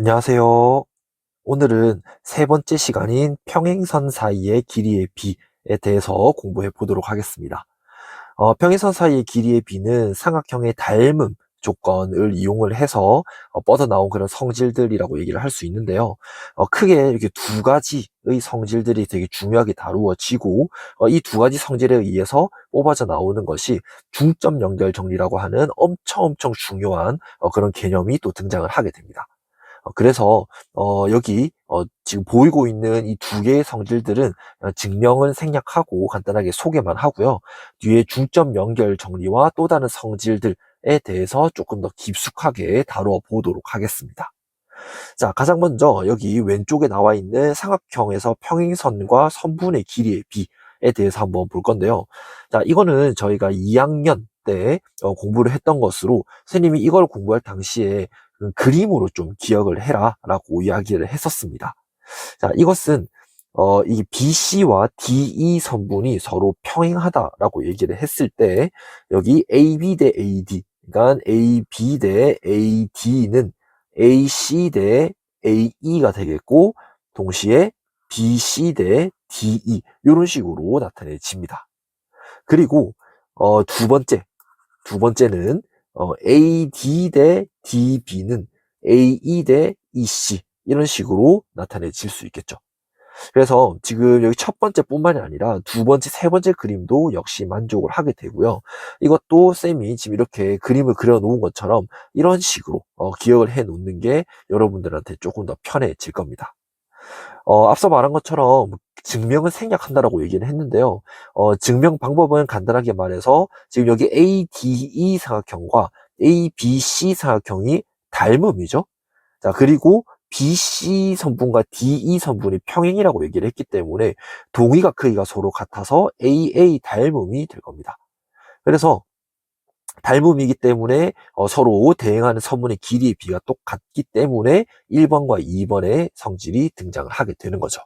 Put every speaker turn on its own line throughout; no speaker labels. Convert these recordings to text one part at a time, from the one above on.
안녕하세요. 오늘은 세 번째 시간인 평행선 사이의 길이의 비에 대해서 공부해 보도록 하겠습니다. 평행선 사이의 길이의 비는 삼각형의 닮음 조건을 이용을 해서 뻗어나온 그런 성질들이라고 얘기를 할 수 있는데요. 크게 이렇게 두 가지의 성질들이 되게 중요하게 다루어지고 이 두 가지 성질에 의해서 뽑아져 나오는 것이 중점 연결 정리라고 하는 엄청 중요한 그런 개념이 또 등장을 하게 됩니다. 그래서 여기 지금 보이고 있는 이 두 개의 성질들은 증명은 생략하고 간단하게 소개만 하고요. 뒤에 중점 연결 정리와 또 다른 성질들에 대해서 조금 더 깊숙하게 다루어 보도록 하겠습니다. 자, 가장 먼저 여기 왼쪽에 나와 있는 삼각형에서 평행선과 선분의 길이의 비에 대해서 한번 볼 건데요. 자, 이거는 저희가 2학년 때 공부를 했던 것으로 선생님이 이걸 공부할 당시에 그림으로 좀 기억을 해라 라고 이야기를 했었습니다. 자, 이것은 이 BC와 DE 선분이 서로 평행하다라고 얘기를 했을 때 여기 AB 대 AD, 그러니까 AB 대 AD는 AC 대 AE가 되겠고 동시에 BC 대 DE 이런 식으로 나타내집니다. 그리고 두 번째는 AD 대 DB는 AE 대 EC 이런 식으로 나타내질 수 있겠죠. 그래서 지금 여기 첫 번째 뿐만이 아니라 두 번째, 세 번째 그림도 역시 만족을 하게 되고요. 이것도 쌤이 지금 이렇게 그림을 그려 놓은 것처럼 이런 식으로 기억을 해 놓는 게 여러분들한테 조금 더 편해질 겁니다. 앞서 말한 것처럼 증명은 생략한다라고 얘기를 했는데요. 증명 방법은 간단하게 말해서 지금 여기 ADE 삼각형과 ABC 삼각형이 닮음이죠. 자, 그리고 BC 선분과 DE 선분이 평행이라고 얘기를 했기 때문에 동의각 크기가 서로 같아서 AA 닮음이 될 겁니다. 그래서 닮음이기 때문에 서로 대응하는 선분의 길이의 비가 똑같기 때문에 1번과 2번의 성질이 등장을 하게 되는 거죠.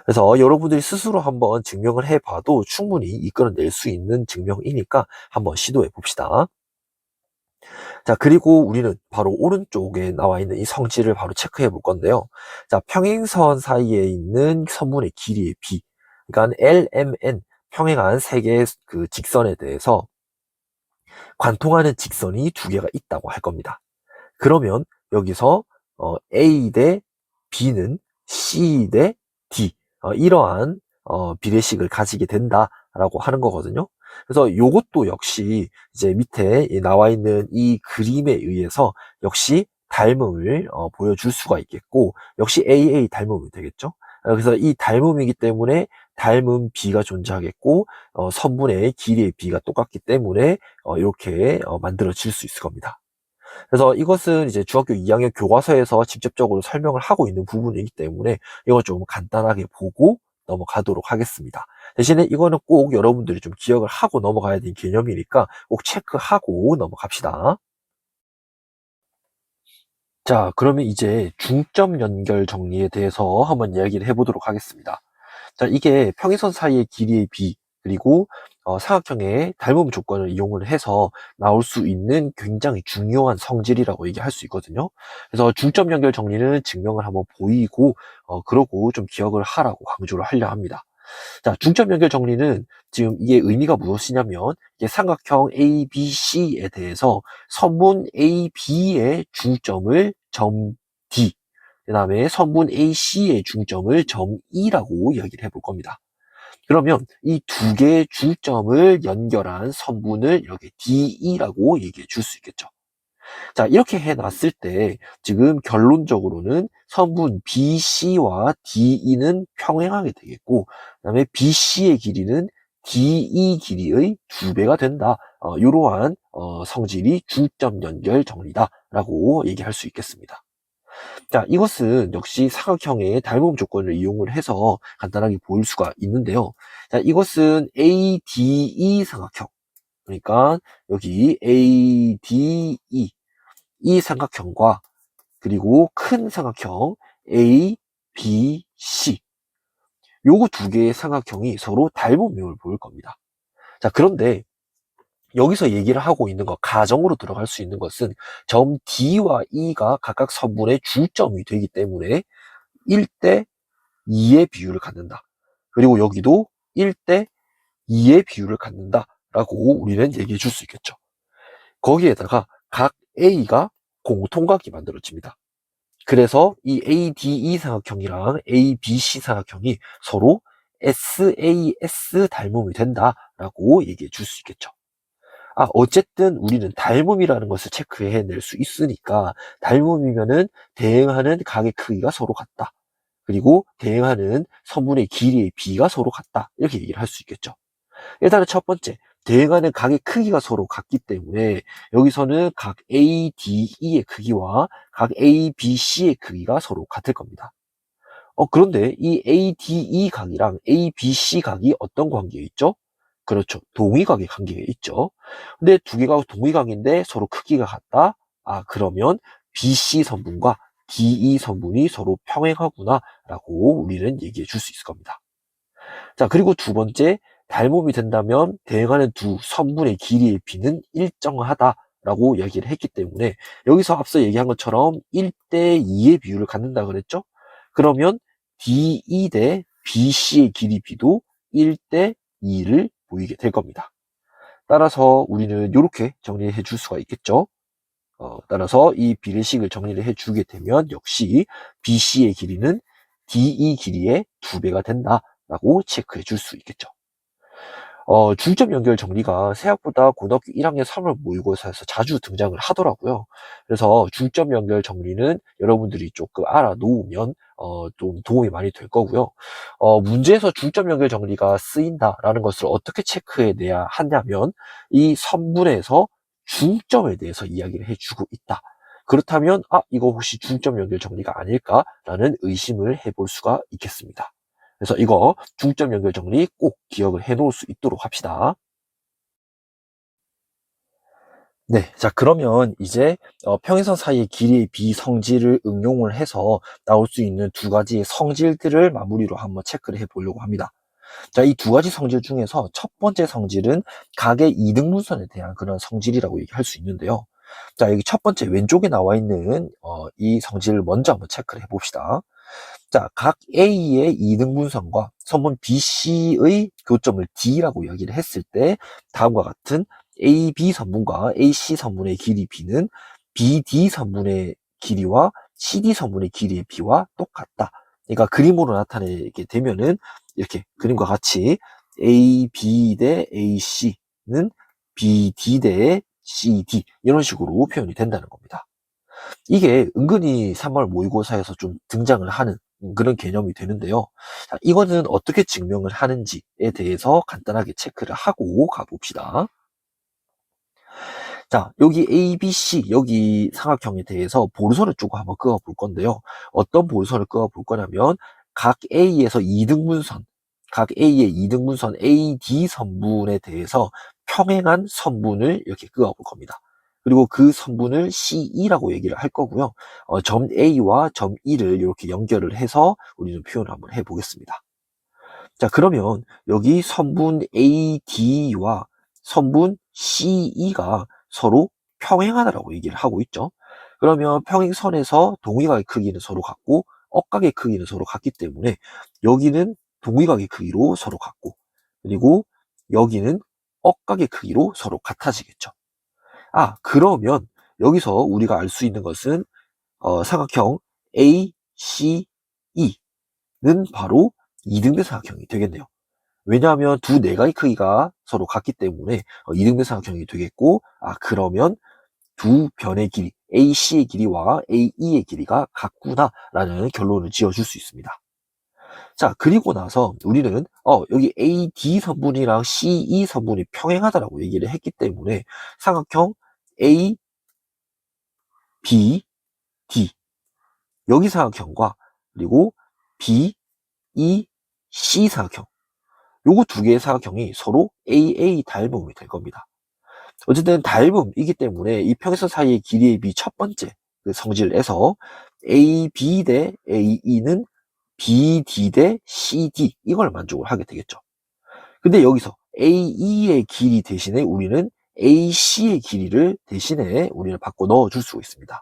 그래서 여러분들이 스스로 한번 증명을 해봐도 충분히 이끌어낼 수 있는 증명이니까 한번 시도해 봅시다. 자, 그리고 우리는 바로 오른쪽에 나와 있는 이 성질을 바로 체크해 볼 건데요. 자, 평행선 사이에 있는 선분의 길이의 비, 그러니까 LMN, 평행한 세 개의 그 직선에 대해서 관통하는 직선이 두 개가 있다고 할 겁니다. 그러면 여기서 A 대 B는 C 대 D, 이러한 비례식을 가지게 된다라고 하는 거거든요. 그래서 요것도 역시 이제 밑에 나와 있는 이 그림에 의해서 역시 닮음을 보여줄 수가 있겠고, 역시 AA 닮음이 되겠죠. 그래서 이 닮음이기 때문에 닮은 B가 존재하겠고, 선분의 길이의 B가 똑같기 때문에 이렇게 만들어질 수 있을 겁니다. 그래서 이것은 이제 중학교 2학년 교과서에서 직접적으로 설명을 하고 있는 부분이기 때문에 이거 좀 간단하게 보고 넘어가도록 하겠습니다. 대신에 이거는 꼭 여러분들이 좀 기억을 하고 넘어가야 되는 개념이니까 꼭 체크하고 넘어갑시다. 자, 그러면 이제 중점 연결 정리에 대해서 한번 이야기를 해보도록 하겠습니다. 자, 이게 평행선 사이의 길이의 비, 그리고 삼각형의 닮음 조건을 이용을 해서 나올 수 있는 굉장히 중요한 성질이라고 얘기할 수 있거든요. 그래서 중점 연결 정리는 증명을 한번 보이고, 그러고 좀 기억을 하라고 강조를 하려 합니다. 자, 중점 연결 정리는 지금 이게 의미가 무엇이냐면, 이게 삼각형 ABC에 대해서 선분 AB의 중점을 점 D, 그 다음에 선분 AC의 중점을 점 E라고 이야기를 해볼 겁니다. 그러면 이 두 개의 중점을 연결한 선분을 이렇게 DE라고 얘기해 줄 수 있겠죠. 자, 이렇게 해놨을 때 지금 결론적으로는 선분 BC와 DE는 평행하게 되겠고, 그 다음에 BC의 길이는 DE 길이의 2배가 된다. 이러한 성질이 중점 연결 정리다라고 얘기할 수 있겠습니다. 자, 이것은 역시 삼각형의 닮음 조건을 이용을 해서 간단하게 보일 수가 있는데요. 자, 이것은 ADE 삼각형. 그러니까 여기 ADE 이 삼각형과 그리고 큰 삼각형 A, B, C 요거 두 개의 삼각형이 서로 닮음을 보일 겁니다. 자, 그런데 여기서 얘기를 하고 있는 것, 가정으로 들어갈 수 있는 것은 점 D와 E가 각각 선분의 주점이 되기 때문에 1대 2의 비율을 갖는다. 그리고 여기도 1대 2의 비율을 갖는다라고 우리는 얘기해 줄 수 있겠죠. 거기에다가 각 A가 공통각이 만들어집니다. 그래서 이 ADE 삼각형이랑 ABC 삼각형이 서로 SAS 닮음이 된다라고 얘기해 줄 수 있겠죠. 어쨌든 우리는 닮음이라는 것을 체크해낼 수 있으니까 닮음이면은 대응하는 각의 크기가 서로 같다. 그리고 대응하는 선분의 길이의 비가 서로 같다. 이렇게 얘기를 할 수 있겠죠. 일단은 첫 번째, 대응하는 각의 크기가 서로 같기 때문에 여기서는 각 ADE의 크기와 각 ABC의 크기가 서로 같을 겁니다. 그런데 이 ADE 각이랑 ABC 각이 어떤 관계에 있죠? 그렇죠. 동위각의 관계에 있죠. 근데 두 개가 동위각인데 서로 크기가 같다? 그러면 BC 선분과 DE 선분이 서로 평행하구나 라고 우리는 얘기해 줄 수 있을 겁니다. 자, 그리고 두 번째, 닮음이 된다면 대응하는 두 선분의 길이의 비는 일정하다라고 얘기를 했기 때문에 여기서 앞서 얘기한 것처럼 1대 2의 비율을 갖는다 그랬죠? 그러면 DE 대 BC의 길이 비도 1대 2를 보이게 될 겁니다. 따라서 우리는 이렇게 정리해 줄 수가 있겠죠? 따라서 이 비례식을 정리를 해 주게 되면 역시 BC의 길이는 DE 길이의 2배가 된다라고 체크해 줄 수 있겠죠. 중점 연결 정리가 생각보다 고등학교 1학년 3월 모의고사에서 자주 등장을 하더라고요. 그래서 중점 연결 정리는 여러분들이 조금 알아놓으면 좀 도움이 많이 될 거고요. 문제에서 중점 연결 정리가 쓰인다라는 것을 어떻게 체크해내야 하냐면 이 선분에서 중점에 대해서 이야기를 해주고 있다. 그렇다면 이거 혹시 중점 연결 정리가 아닐까라는 의심을 해볼 수가 있겠습니다. 그래서 이거 중점 연결 정리 꼭 기억을 해 놓을 수 있도록 합시다. 네, 자 그러면 이제 평행선 사이의 길이의 비성질을 응용을 해서 나올 수 있는 두 가지의 성질들을 마무리로 한번 체크를 해 보려고 합니다. 자, 이 두 가지 성질 중에서 첫 번째 성질은 각의 이등분선에 대한 그런 성질이라고 얘기할 수 있는데요. 자, 여기 첫 번째 왼쪽에 나와 있는 이 성질을 먼저 한번 체크를 해 봅시다. 자, 각 A의 이등분선과 선분 BC의 교점을 D라고 이야기를 했을 때 다음과 같은 AB 선분과 AC 선분의 길이 B는 BD 선분의 길이와 CD 선분의 길이의 B와 똑같다. 그러니까 그림으로 나타내게 되면은 이렇게 그림과 같이 AB 대 AC는 BD 대 CD 이런 식으로 표현이 된다는 겁니다. 이게 은근히 3월 모의고사에서 좀 등장을 하는 그런 개념이 되는데요. 자, 이거는 어떻게 증명을 하는지에 대해서 간단하게 체크를 하고 가봅시다. 자, 여기 A, B, C, 여기 삼각형에 대해서 보르선을 조금 한번 그어 볼 건데요. 어떤 보르선을 그어 볼 거냐면 각 A에서 2등분선, 각 A의 2등분선 AD 선분에 대해서 평행한 선분을 이렇게 그어 볼 겁니다. 그리고 그 선분을 CE라고 얘기를 할 거고요. 점 A와 점 E를 이렇게 연결을 해서 우리는 표현을 한번 해보겠습니다. 자, 그러면 여기 선분 AD와 선분 CE가 서로 평행하다라고 얘기를 하고 있죠. 그러면 평행선에서 동위각의 크기는 서로 같고 억각의 크기는 서로 같기 때문에 여기는 동위각의 크기로 서로 같고 그리고 여기는 억각의 크기로 서로 같아지겠죠. 그러면 여기서 우리가 알 수 있는 것은 삼각형 ACE는 바로 이등변 삼각형이 되겠네요. 왜냐하면 두 내각의 크기가 서로 같기 때문에 이등변 삼각형이 되겠고 그러면 두 변의 길이 AC의 길이와 AE의 길이가 같구나라는 결론을 지어줄 수 있습니다. 자, 그리고 나서 우리는 여기 AD 선분이랑 CE 선분이 평행하다라고 얘기를 했기 때문에 삼각형 A, B, D 여기 삼각형과 그리고 B, E, C 삼각형 요거 두 개의 사각형이 서로 AA 닮음이 될 겁니다. 어쨌든 닮음이기 때문에 이 평행선 사이의 길이의 비 첫 번째 그 성질에서 AB 대 AE는 BD 대 CD 이걸 만족을 하게 되겠죠. 근데 여기서 AE의 길이 대신에 우리는 AC의 길이를 대신에 우리는 바꿔 넣어줄 수 있습니다.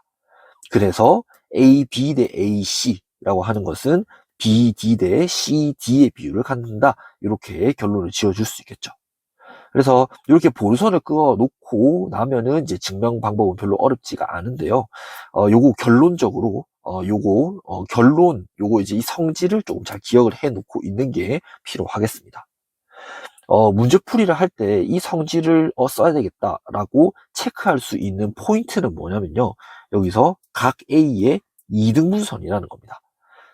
그래서 AB 대 AC라고 하는 것은 BD 대 CD의 비율을 갖는다. 이렇게 결론을 지어줄 수 있겠죠. 그래서 이렇게 보르선을 그어 놓고 나면은 이제 증명 방법은 별로 어렵지가 않은데요. 요거 결론적으로 요거 이제 이 성질을 조금 잘 기억을 해 놓고 있는 게 필요하겠습니다. 문제풀이를 할 때 이 성질을 써야 되겠다라고 체크할 수 있는 포인트는 뭐냐면요. 여기서 각 A의 이등분선이라는 겁니다.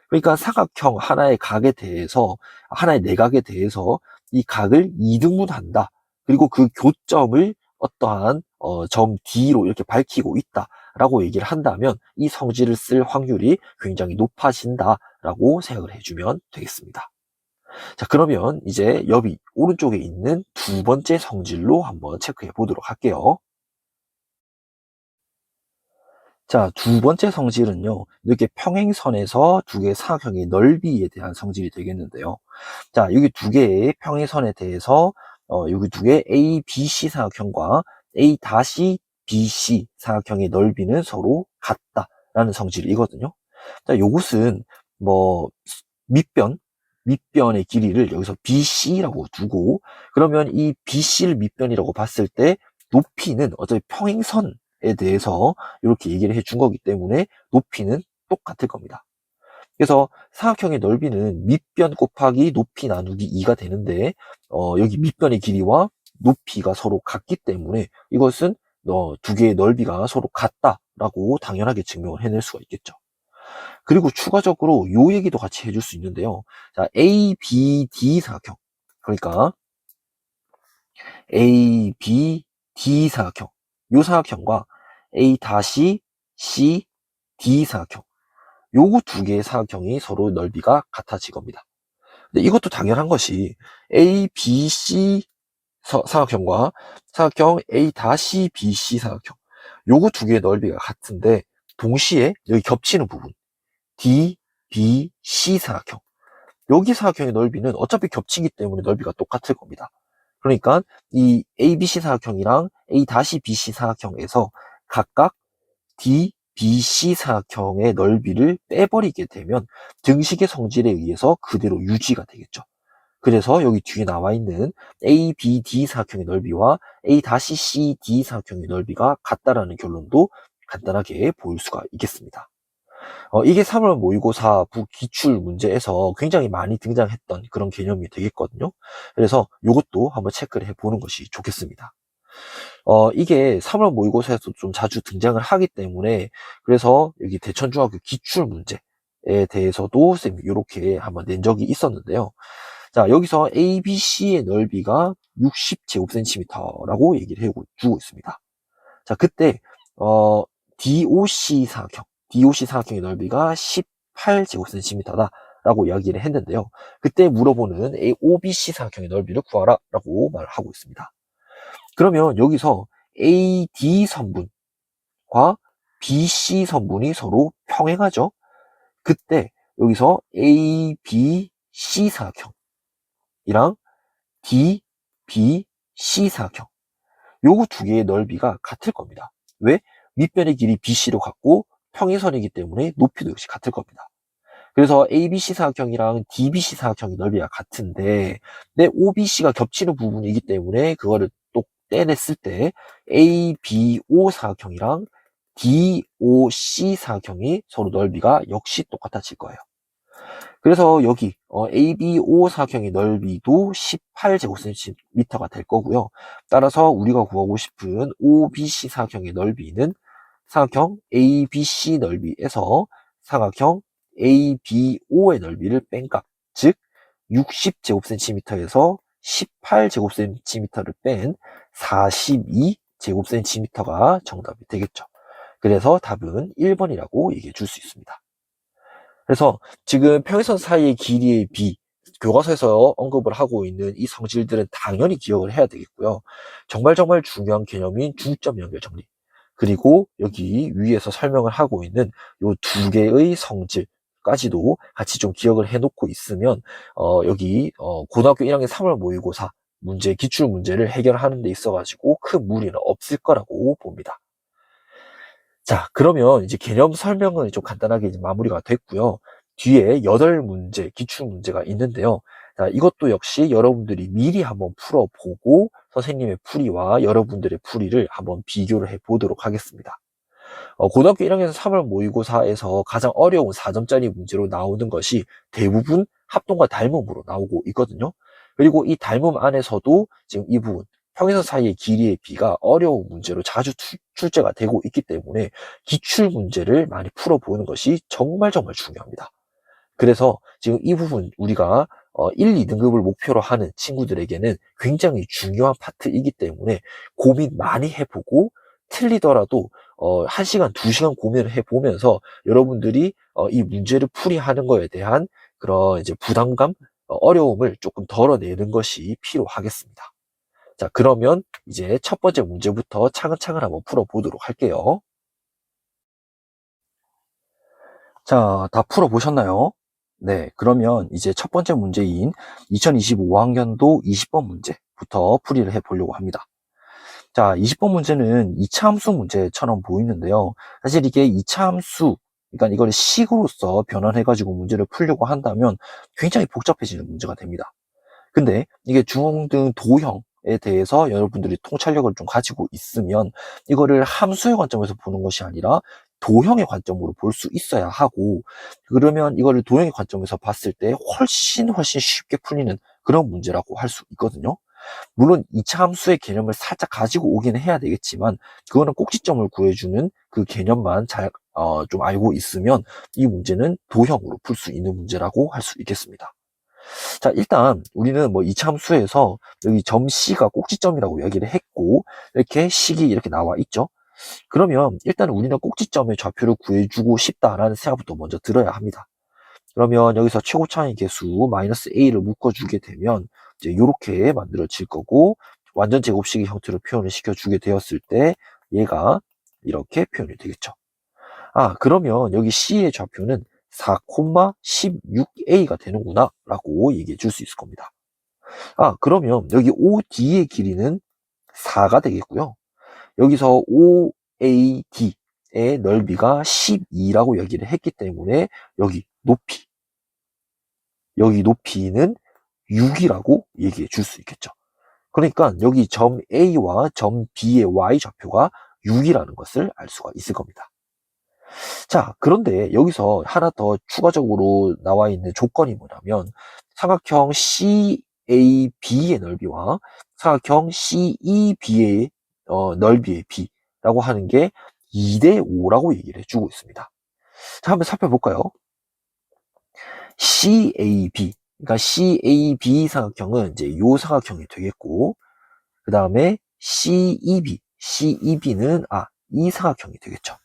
그러니까 사각형 하나의 각에 대해서, 하나의 내각에 대해서 이 각을 이등분한다. 그리고 그 교점을 어떠한 점 D로 이렇게 밝히고 있다라고 얘기를 한다면 이 성질을 쓸 확률이 굉장히 높아진다라고 생각을 해주면 되겠습니다. 자, 그러면 이제 옆이 오른쪽에 있는 두 번째 성질로 한번 체크해 보도록 할게요. 자, 두 번째 성질은요, 이렇게 평행선에서 두 개의 사각형의 넓이에 대한 성질이 되겠는데요. 자, 여기 두 개의 평행선에 대해서, 여기 두 개의 A, B, C 사각형과 A 다시 B, C 사각형의 넓이는 서로 같다라는 성질이거든요. 자, 요것은 뭐, 밑변의 길이를 여기서 BC라고 두고, 그러면 이 BC를 밑변이라고 봤을 때 높이는 어차피 평행선에 대해서 이렇게 얘기를 해준 거기 때문에 높이는 똑같을 겁니다. 그래서 사각형의 넓이는 밑변 곱하기 높이 나누기 2가 되는데, 여기 밑변의 길이와 높이가 서로 같기 때문에 이것은 두 개의 넓이가 서로 같다라고 당연하게 증명을 해낼 수가 있겠죠. 그리고 추가적으로 요 얘기도 같이 해줄 수 있는데요. 자, ABD 사각형. 그러니까 ABD 사각형. 요 사각형과 A 다시 C D 사각형. 요거 두 개의 사각형이 서로 넓이가 같아질 겁니다. 근데 이것도 당연한 것이 ABC 사각형과 사각형 A 다시 BC 사각형. 요거 두 개의 넓이가 같은데 동시에 여기 겹치는 부분 D, B, C 사각형. 여기 사각형의 넓이는 어차피 겹치기 때문에 넓이가 똑같을 겁니다. 그러니까 이 ABC 사각형이랑 A-BC 사각형에서 각각 D, BC 사각형의 넓이를 빼버리게 되면 등식의 성질에 의해서 그대로 유지가 되겠죠. 그래서 여기 뒤에 나와 있는 ABD 사각형의 넓이와 A-CD 사각형의 넓이가 같다라는 결론도 간단하게 보일 수가 있겠습니다. 이게 3월 모의고사 기출 문제에서 굉장히 많이 등장했던 그런 개념이 되겠거든요. 그래서 이것도 한번 체크를 해보는 것이 좋겠습니다. 이게 3월 모의고사에서 좀 자주 등장을 하기 때문에 그래서 여기 대천중학교 기출 문제에 대해서도 쌤이 이렇게 한번 낸 적이 있었는데요. 자, 여기서 ABC의 넓이가 60제곱cm라고 얘기를 해주고 있습니다. 자, 그때 DOC 사각형의 넓이가 18제곱cm다 라고 이야기를 했는데요. 그때 물어보는 OBC 사각형의 넓이를 구하라 라고 말을 하고 있습니다. 그러면 여기서 AD 선분과 BC 선분이 서로 평행하죠. 그때 여기서 ABC 사각형이랑 DBC 사각형 요거 두 개의 넓이가 같을 겁니다. 왜? 밑변의 길이 BC로 같고 평행선이기 때문에 높이도 역시 같을 겁니다. 그래서 ABC 사각형이랑 DBC 사각형의 넓이가 같은데 내 OBC가 겹치는 부분이기 때문에 그거를 또 떼냈을 때 ABO 사각형이랑 DOC 사각형이 서로 넓이가 역시 똑같아질 거예요. 그래서 여기 ABO 사각형의 넓이도 18제곱cm가 될 거고요. 따라서 우리가 구하고 싶은 OBC 사각형의 넓이는 사각형 ABC 넓이에서 사각형 ABO의 넓이를 뺀 값, 즉 60제곱cm에서 18제곱cm를 뺀 42제곱cm가 정답이 되겠죠. 그래서 답은 1번이라고 얘기해 줄 수 있습니다. 그래서 지금 평행선 사이의 길이의 비, 교과서에서 언급을 하고 있는 이 성질들은 당연히 기억을 해야 되겠고요. 정말 중요한 개념인 중점 연결 정리. 그리고 여기 위에서 설명을 하고 있는 이 두 개의 성질까지도 같이 좀 기억을 해놓고 있으면 여기 고등학교 1학년 3월 모의고사 문제, 기출 문제를 해결하는 데 있어가지고 큰 무리는 없을 거라고 봅니다. 자, 그러면 이제 개념 설명은 좀 간단하게 이제 마무리가 됐고요. 뒤에 8문제, 기출 문제가 있는데요. 자, 이것도 역시 여러분들이 미리 한번 풀어보고 선생님의 풀이와 여러분들의 풀이를 한번 비교를 해보도록 하겠습니다. 고등학교 1학년 3월 모의고사에서 가장 어려운 4점짜리 문제로 나오는 것이 대부분 합동과 닮음으로 나오고 있거든요. 그리고 이 닮음 안에서도 지금 이 부분, 평행선 사이의 길이의 비가 어려운 문제로 자주 출제가 되고 있기 때문에 기출 문제를 많이 풀어보는 것이 정말 중요합니다. 그래서 지금 이 부분 우리가 1, 2등급을 목표로 하는 친구들에게는 굉장히 중요한 파트이기 때문에 고민 많이 해보고 틀리더라도 1시간, 2시간 고민을 해보면서 여러분들이 이 문제를 풀이하는 거에 대한 그런 이제 부담감, 어려움을 조금 덜어내는 것이 필요하겠습니다. 자, 그러면 이제 첫 번째 문제부터 차근차근 한번 풀어보도록 할게요. 자, 다 풀어보셨나요? 네, 그러면 이제 첫 번째 문제인 2025학년도 20번 문제부터 풀이를 해보려고 합니다. 자, 20번 문제는 2차 함수 문제처럼 보이는데요. 사실 이게 2차 함수, 그러니까 이걸 식으로서 변환해가지고 문제를 풀려고 한다면 굉장히 복잡해지는 문제가 됩니다. 근데 이게 중등 도형에 대해서 여러분들이 통찰력을 좀 가지고 있으면 이거를 함수의 관점에서 보는 것이 아니라 도형의 관점으로 볼 수 있어야 하고, 그러면 이거를 도형의 관점에서 봤을 때 훨씬 쉽게 풀리는 그런 문제라고 할 수 있거든요. 물론 2차 함수의 개념을 살짝 가지고 오기는 해야 되겠지만 그거는 꼭지점을 구해주는 그 개념만 좀 알고 있으면 이 문제는 도형으로 풀 수 있는 문제라고 할 수 있겠습니다. 자, 일단 우리는 뭐 2차 함수에서 여기 점 C가 꼭지점이라고 이야기를 했고 이렇게 식이 이렇게 나와 있죠. 그러면 일단 우리는 꼭지점의 좌표를 구해주고 싶다라는 생각부터 먼저 들어야 합니다. 그러면 여기서 최고차의 개수 -a를 묶어주게 되면 이제 이렇게 만들어질 거고, 완전 제곱식의 형태로 표현을 시켜주게 되었을 때 얘가 이렇게 표현이 되겠죠. 그러면 여기 C의 좌표는 4,16a가 되는구나 라고 얘기해 줄 수 있을 겁니다. 그러면 여기 OD의 길이는 4가 되겠고요. 여기서 OAD의 넓이가 12라고 얘기를 했기 때문에 여기 높이는 6이라고 얘기해 줄 수 있겠죠. 그러니까 여기 점 A와 점 B의 Y 좌표가 6이라는 것을 알 수가 있을 겁니다. 자, 그런데 여기서 하나 더 추가적으로 나와 있는 조건이 뭐냐면 삼각형 CAB의 넓이와 삼각형 CEB의 넓이의 비라고 하는 게 2대5라고 얘기를 해주고 있습니다. 자, 한번 살펴볼까요? CAB, 그러니까 CAB 삼각형은 이제 요 삼각형이 되겠고, 그 다음에 CEB는 이 삼각형이 되겠죠.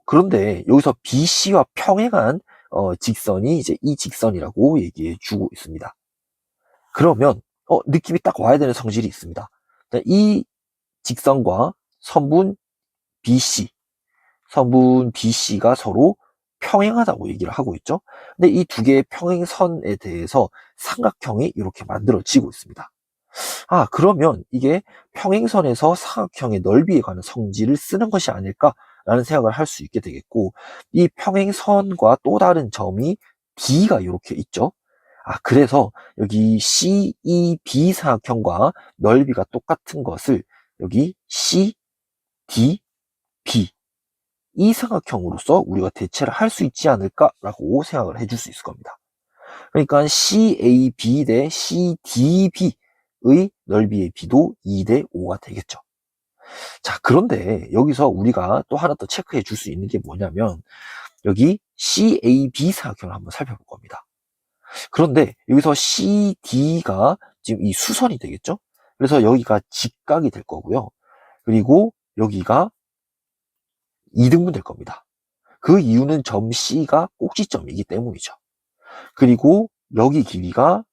그런데 여기서 BC와 평행한 직선이 이제 이 직선이라고 얘기해 주고 있습니다. 그러면 느낌이 딱 와야 되는 성질이 있습니다. 이 직선과 선분 BC가 서로 평행하다고 얘기를 하고 있죠. 근데 이 두 개의 평행선에 대해서 삼각형이 이렇게 만들어지고 있습니다. 그러면 이게 평행선에서 삼각형의 넓이에 관한 성질을 쓰는 것이 아닐까라는 생각을 할 수 있게 되겠고, 이 평행선과 또 다른 점이 D가 이렇게 있죠. 그래서 여기 CEB 삼각형과 넓이가 똑같은 것을 여기 C, D, B 이 삼각형으로서 우리가 대체를 할 수 있지 않을까라고 생각을 해줄 수 있을 겁니다. 그러니까 CAB 대 CDB의 넓이의 비도 2대5가 되겠죠. 자, 그런데 여기서 우리가 또 하나 더 체크해 줄 수 있는 게 뭐냐면 여기 CAB 삼각형을 한번 살펴볼 겁니다. 그런데 여기서 CD가 지금 이 수선이 되겠죠? 그래서 여기가 직각이 될 거고요. 그리고 여기가 2등분 될 겁니다. 그 이유는 점 C가 꼭지점이기 때문이죠. 그리고 여기 길이가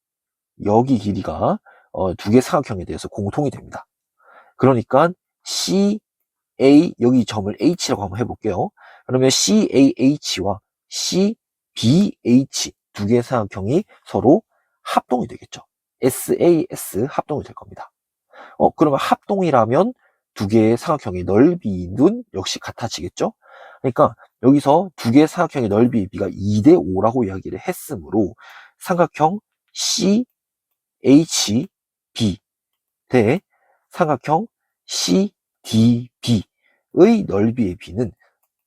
두 개 삼각형에 대해서 공통이 됩니다. 그러니까 여기 점을 H라고 한번 해볼게요. 그러면 CAH와 CBH 두 개의 삼각형이 서로 합동이 되겠죠. SAS 합동이 될 겁니다. 그러면 합동이라면 두 개의 삼각형의 넓이는 역시 같아지겠죠? 그러니까 여기서 두 개의 삼각형의 넓이 비가 2대 5라고 이야기를 했으므로 삼각형 CHB 대 삼각형 CDB의 넓이의 비는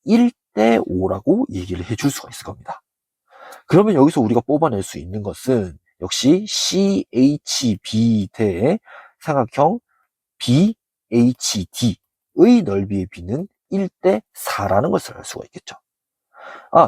1대 5라고 얘기를 해줄 수가 있을 겁니다. 그러면 여기서 우리가 뽑아낼 수 있는 것은 역시 CHB 대 삼각형 BHD의 넓이의 비는 1대 4라는 것을 알 수가 있겠죠.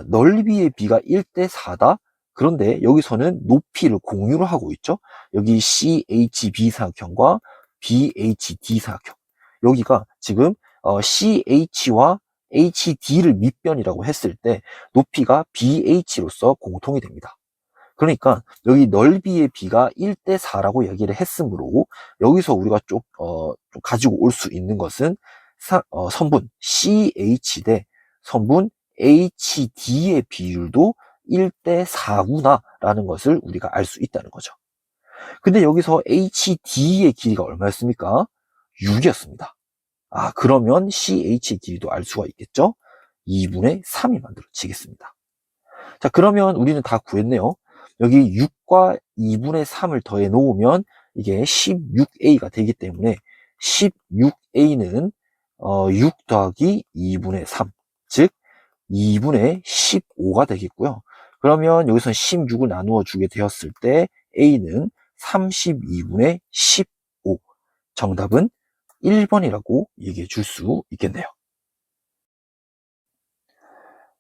넓이의 비가 1대 4다? 그런데 여기서는 높이를 공유를 하고 있죠. 여기 CHB 삼각형과 BHD 삼각형. 여기가 지금 CH와 HD를 밑변이라고 했을 때 높이가 BH로서 공통이 됩니다. 그러니까 여기 넓이의 비가 1대 4라고 얘기를 했으므로 여기서 우리가 좀 가지고 올 수 있는 것은 선분 CH 대 선분 HD의 비율도 1대 4구나 라는 것을 우리가 알 수 있다는 거죠. 근데 여기서 HD의 길이가 얼마였습니까? 6이었습니다. 그러면 CH의 길이도 알 수가 있겠죠? 2분의 3이 만들어지겠습니다. 자, 그러면 우리는 다 구했네요. 여기 6과 2분의 3을 더해 놓으면 이게 16A가 되기 때문에 16A는 6 더하기 2분의 3, 즉 2분의 15가 되겠고요. 그러면 여기서 16을 나누어 주게 되었을 때 A는 32분의 15. 정답은 1번이라고 얘기해 줄 수 있겠네요.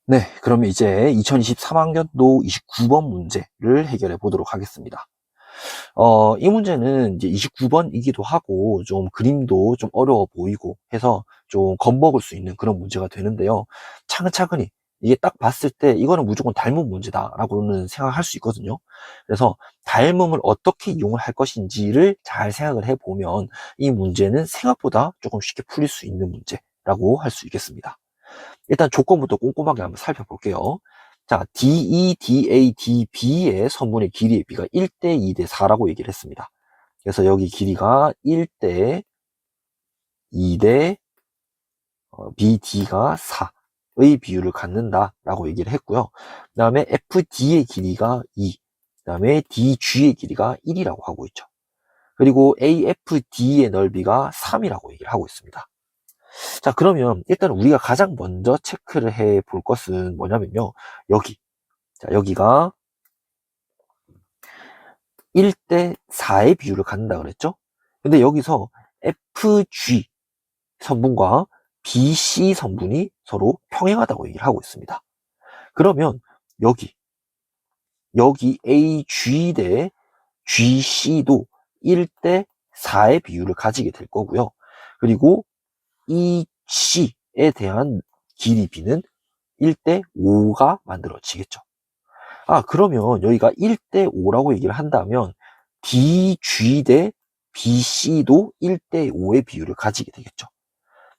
네, 그러면 이제 2023학년도 29번 문제를 해결해 보도록 하겠습니다. 이 문제는 이제 29번이기도 하고 좀 그림도 좀 어려워 보이고 해서 좀 겁먹을 수 있는 그런 문제가 되는데요. 차근차근히 이게 딱 봤을 때 이거는 무조건 닮은 문제다라고는 생각할 수 있거든요. 그래서 닮음을 어떻게 이용을 할 것인지를 잘 생각을 해보면 이 문제는 생각보다 조금 쉽게 풀릴 수 있는 문제라고 할 수 있겠습니다. 일단 조건부터 꼼꼼하게 한번 살펴볼게요. 자, DE, DA, DB의 선분의 길이의 비가 1대 2대 4라고 얘기를 했습니다. 그래서 여기 길이가 1대 2대 BD가 4의 비율을 갖는다라고 얘기를 했고요. 그 다음에 FD의 길이가 2, 그 다음에 DG의 길이가 1이라고 하고 있죠. 그리고 AFD의 넓이가 3이라고 얘기를 하고 있습니다. 자, 그러면 일단 우리가 가장 먼저 체크를 해 볼 것은 뭐냐면요. 여기가 1대 4의 비율을 갖는다 그랬죠? 근데 여기서 FG 선분과 BC 선분이 서로 평행하다고 얘기를 하고 있습니다. 그러면 여기 AG 대 GC도 1대 4의 비율을 가지게 될 거고요. 그리고 이 C에 대한 길이 B는 1대 5가 만들어지겠죠. 그러면 여기가 1대 5라고 얘기를 한다면 DG 대 BC도 1대 5의 비율을 가지게 되겠죠.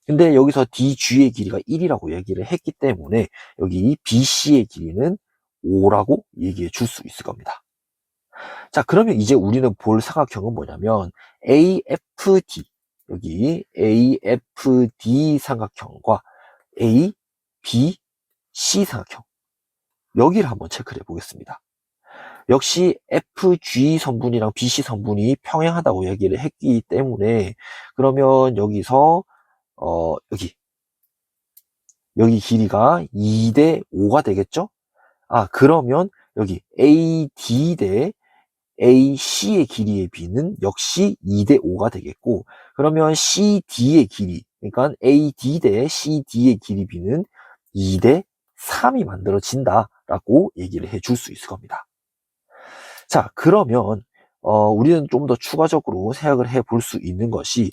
근데 여기서 DG의 길이가 1이라고 얘기를 했기 때문에 여기 BC의 길이는 5라고 얘기해 줄 수 있을 겁니다. 자, 그러면 이제 우리는 볼 삼각형은 뭐냐면 AFD, 여기 AFD 삼각형과 ABC 삼각형, 여기를 한번 체크를 해보겠습니다. 역시 FG 선분이랑 BC 선분이 평행하다고 얘기를 했기 때문에 그러면 여기서 여기 길이가 2대 5가 되겠죠? 그러면 여기 AD 대 AC의 길이의 비는 역시 2대 5가 되겠고, 그러면 CD의 길이, 그러니까 AD 대 CD의 길이 비는 2대 3이 만들어진다라고 얘기를 해줄 수 있을 겁니다. 자, 그러면 우리는 좀 더 추가적으로 생각을 해볼 수 있는 것이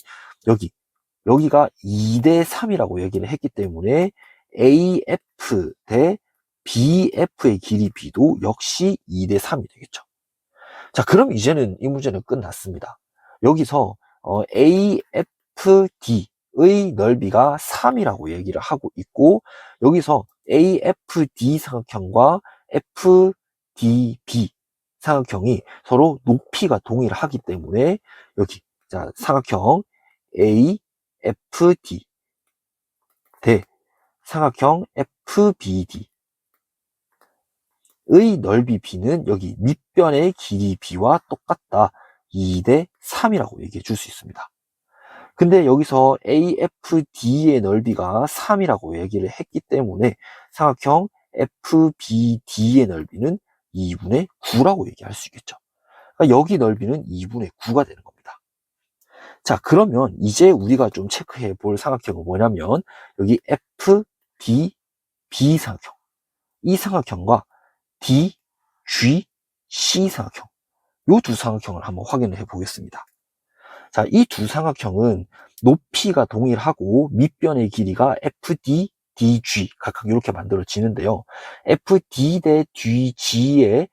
여기가 2대 3이라고 얘기를 했기 때문에 AF 대 BF의 길이 B도 역시 2대 3이 되겠죠. 자, 그럼 이제는 이 문제는 끝났습니다. 여기서 AFD의 넓이가 3이라고 얘기를 하고 있고, 여기서 AFD 삼각형과 FDB, 삼각형이 서로 높이가 동일하기 때문에 여기 자 삼각형 AFD 대 삼각형 FBD의 넓이 B는 여기 밑변의 길이 B와 똑같다. 2대 3이라고 얘기해 줄 수 있습니다. 근데 여기서 AFD의 넓이가 3이라고 얘기를 했기 때문에 삼각형 FBD의 넓이는 2분의 9라고 얘기할 수 있겠죠. 그러니까 여기 넓이는 2분의 9가 되는 겁니다. 자, 그러면 이제 우리가 좀 체크해 볼 삼각형은 뭐냐면 여기 FDB 삼각형, 이 삼각형과 DGC 삼각형, 이 두 삼각형을 한번 확인을 해 보겠습니다. 자, 이 두 삼각형은 높이가 동일하고 밑변의 길이가 FD, DG 각각 이렇게 만들어지는데요. FD 대 DG의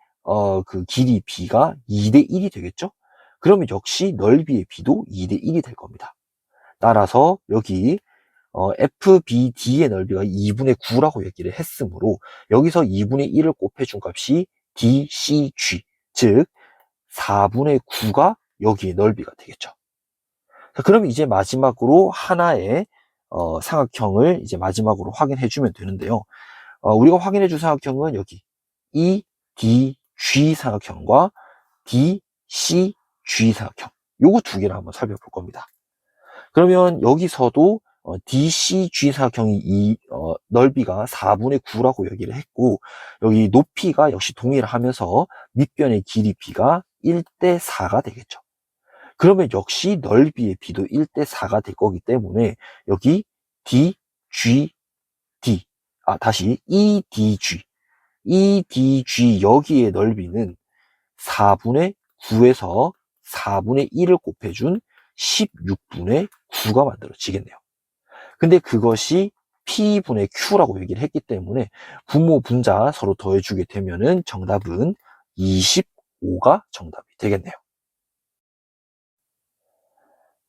그 길이 B가 2대 1이 되겠죠? 그러면 역시 넓이의 B도 2대 1이 될 겁니다. 따라서 여기 FBD의 넓이가 2분의 9라고 얘기를 했으므로 여기서 2분의 1을 곱해준 값이 DCG, 즉 4분의 9가 여기의 넓이가 되겠죠. 자, 그럼 이제 마지막으로 하나의 삼각형을 이제 마지막으로 확인해 주면 되는데요. 우리가 확인해 줄 삼각형은 여기 EDG 삼각형과 DCG 삼각형, 요거 두 개를 한번 살펴볼 겁니다. 그러면 여기서도 DCG 삼각형이 넓이가 4분의 9라고 얘기를 했고 여기 높이가 역시 동일을 하면서 밑변의 길이 B가 1대 4가 되겠죠. 그러면 역시 넓이의 B도 1대 4가 될 거기 때문에 여기 DGD, 다시 EDG 여기에 넓이는 4분의 9에서 4분의 1을 곱해준 16분의 9가 만들어지겠네요. 근데 그것이 P분의 Q라고 얘기를 했기 때문에 분모 분자 서로 더해주게 되면은 정답은 25가 정답이 되겠네요.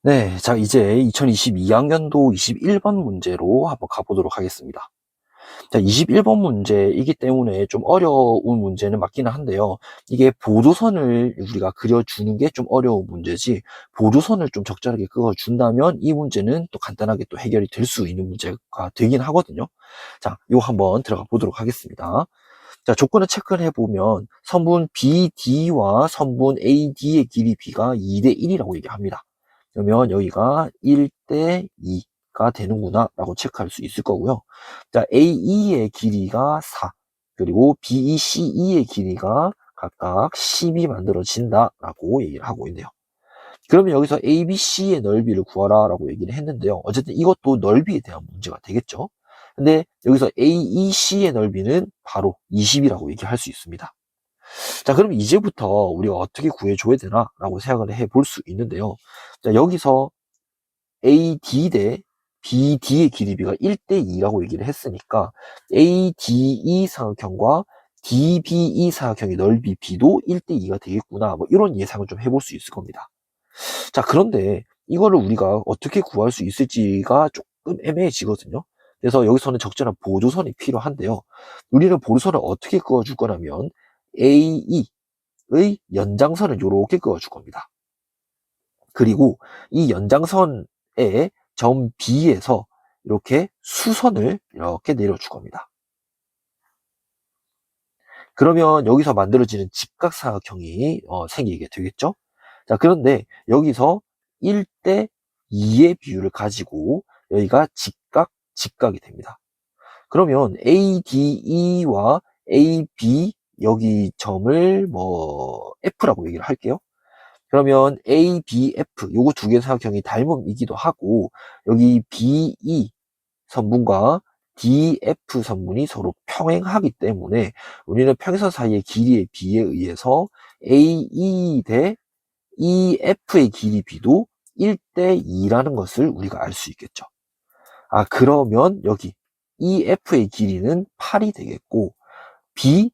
네, 자 이제 2022학년도 21번 문제로 한번 가보도록 하겠습니다. 자, 21번 문제이기 때문에 좀 어려운 문제는 맞기는 한데요. 이게 보조선을 우리가 그려주는 게 좀 어려운 문제지, 보조선을 좀 적절하게 그어준다면 이 문제는 또 간단하게 또 해결이 될 수 있는 문제가 되긴 하거든요. 자, 이거 한번 들어가 보도록 하겠습니다. 자, 조건을 체크를 해보면 선분 BD와 선분 AD의 길이 B가 2대 1이라고 얘기합니다. 그러면 여기가 1대 2가 되는구나 라고 체크할 수 있을 거고요. 자, AE의 길이가 4, 그리고 BECE의 길이가 각각 10이 만들어진다 라고 얘기를 하고 있네요. 그러면 여기서 ABC의 넓이를 구하라 라고 얘기를 했는데요. 어쨌든 이것도 넓이에 대한 문제가 되겠죠. 근데 여기서 AEC의 넓이는 바로 20이라고 얘기할 수 있습니다. 자, 그럼 이제부터 우리가 어떻게 구해줘야 되나 라고 생각을 해볼 수 있는데요. 자, 여기서 AD 대 BD의 길이비가 1대 2라고 얘기를 했으니까 ADE 삼각형과 DBE 삼각형의 넓이 B도 1대 2가 되겠구나, 뭐 이런 예상을 좀 해볼 수 있을 겁니다. 자, 그런데 이거를 우리가 어떻게 구할 수 있을지가 조금 애매해지거든요. 그래서 여기서는 적절한 보조선이 필요한데요. 우리는 보조선을 어떻게 그어줄 거냐면 AE의 연장선을 이렇게 그어줄 겁니다. 그리고 이 연장선의 점 B에서 이렇게 수선을 이렇게 내려줄 겁니다. 그러면 여기서 만들어지는 직각삼각형이 생기게 되겠죠. 자, 그런데 여기서 1대 2의 비율을 가지고 여기가 직각이 됩니다. 그러면 ADE와 AB 여기 점을 뭐 F라고 얘기를 할게요. 그러면 ABF 요거 두 개의 삼각형이 닮음이기도 하고 여기 BE 선분과 DF 선분이 서로 평행하기 때문에 우리는 평행선 사이의 길이의 B에 의해서 AE 대 EF의 길이 B도 1대 2라는 것을 우리가 알 수 있겠죠. 그러면 여기 EF의 길이는 8이 되겠고 BEF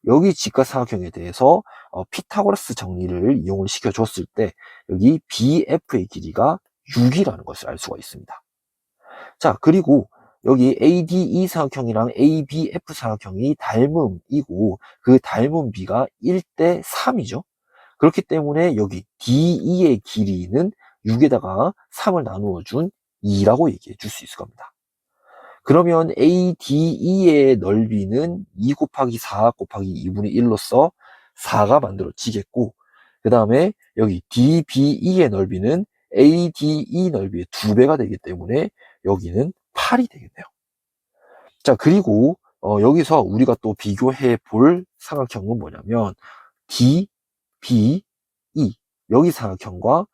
여기 직각삼각형에 대해서 피타고라스 정리를 이용을 시켜줬을 때 여기 BF의 길이가 6이라는 것을 알 수가 있습니다. 자, 그리고 여기 ADE 사각형이랑 ABF 사각형이 닮음이고 그 닮음 비가 1대 3이죠. 그렇기 때문에 여기 DE의 길이는 6에다가 3을 나누어 준 2라고 얘기해 줄 수 있을 겁니다. 그러면 ADE의 넓이는 2 곱하기 4 곱하기 2분의 1로서 4가 만들어지겠고, 그 다음에 여기 DBE의 넓이는 ADE 넓이의 2배가 되기 때문에 여기는 8이 되겠네요. 자, 그리고 여기서 우리가 또 비교해 볼 삼각형은 뭐냐면 DBE 여기 삼각형과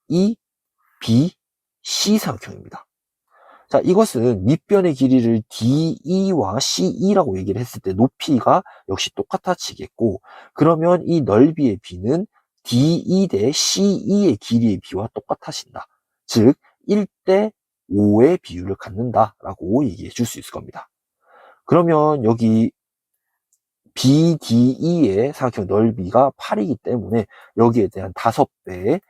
EBC 삼각형입니다. 자, 이것은 밑변의 길이를 DE와 CE라고 얘기를 했을 때 높이가 역시 똑같아지겠고, 그러면 이 넓이의 비는 DE 대 CE의 길이의 비와 똑같아진다. 즉 1대 5의 비율을 갖는다라고 얘기해 줄 수 있을 겁니다. 그러면 여기 BDE의 삼각형 넓이가 8이기 때문에 여기에 대한 5배의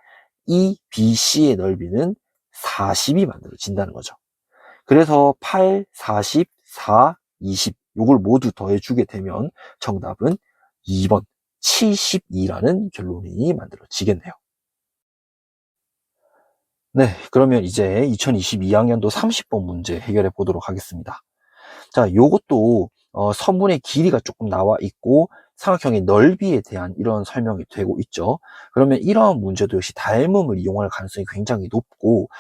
EBC의 넓이는 40이 만들어진다는 거죠. 그래서 8, 40, 4, 20 요걸 모두 더해주게 되면 정답은 2번 72라는 결론이 만들어지겠네요. 네, 그러면 이제 2022학년도 30번 문제 해결해 보도록 하겠습니다. 자, 요것도 선분의 길이가 조금 나와 있고 삼각형의 넓이에 대한 이런 설명이 되고 있죠. 그러면 이러한 문제도 역시 닮음을 이용할 가능성이 굉장히 높고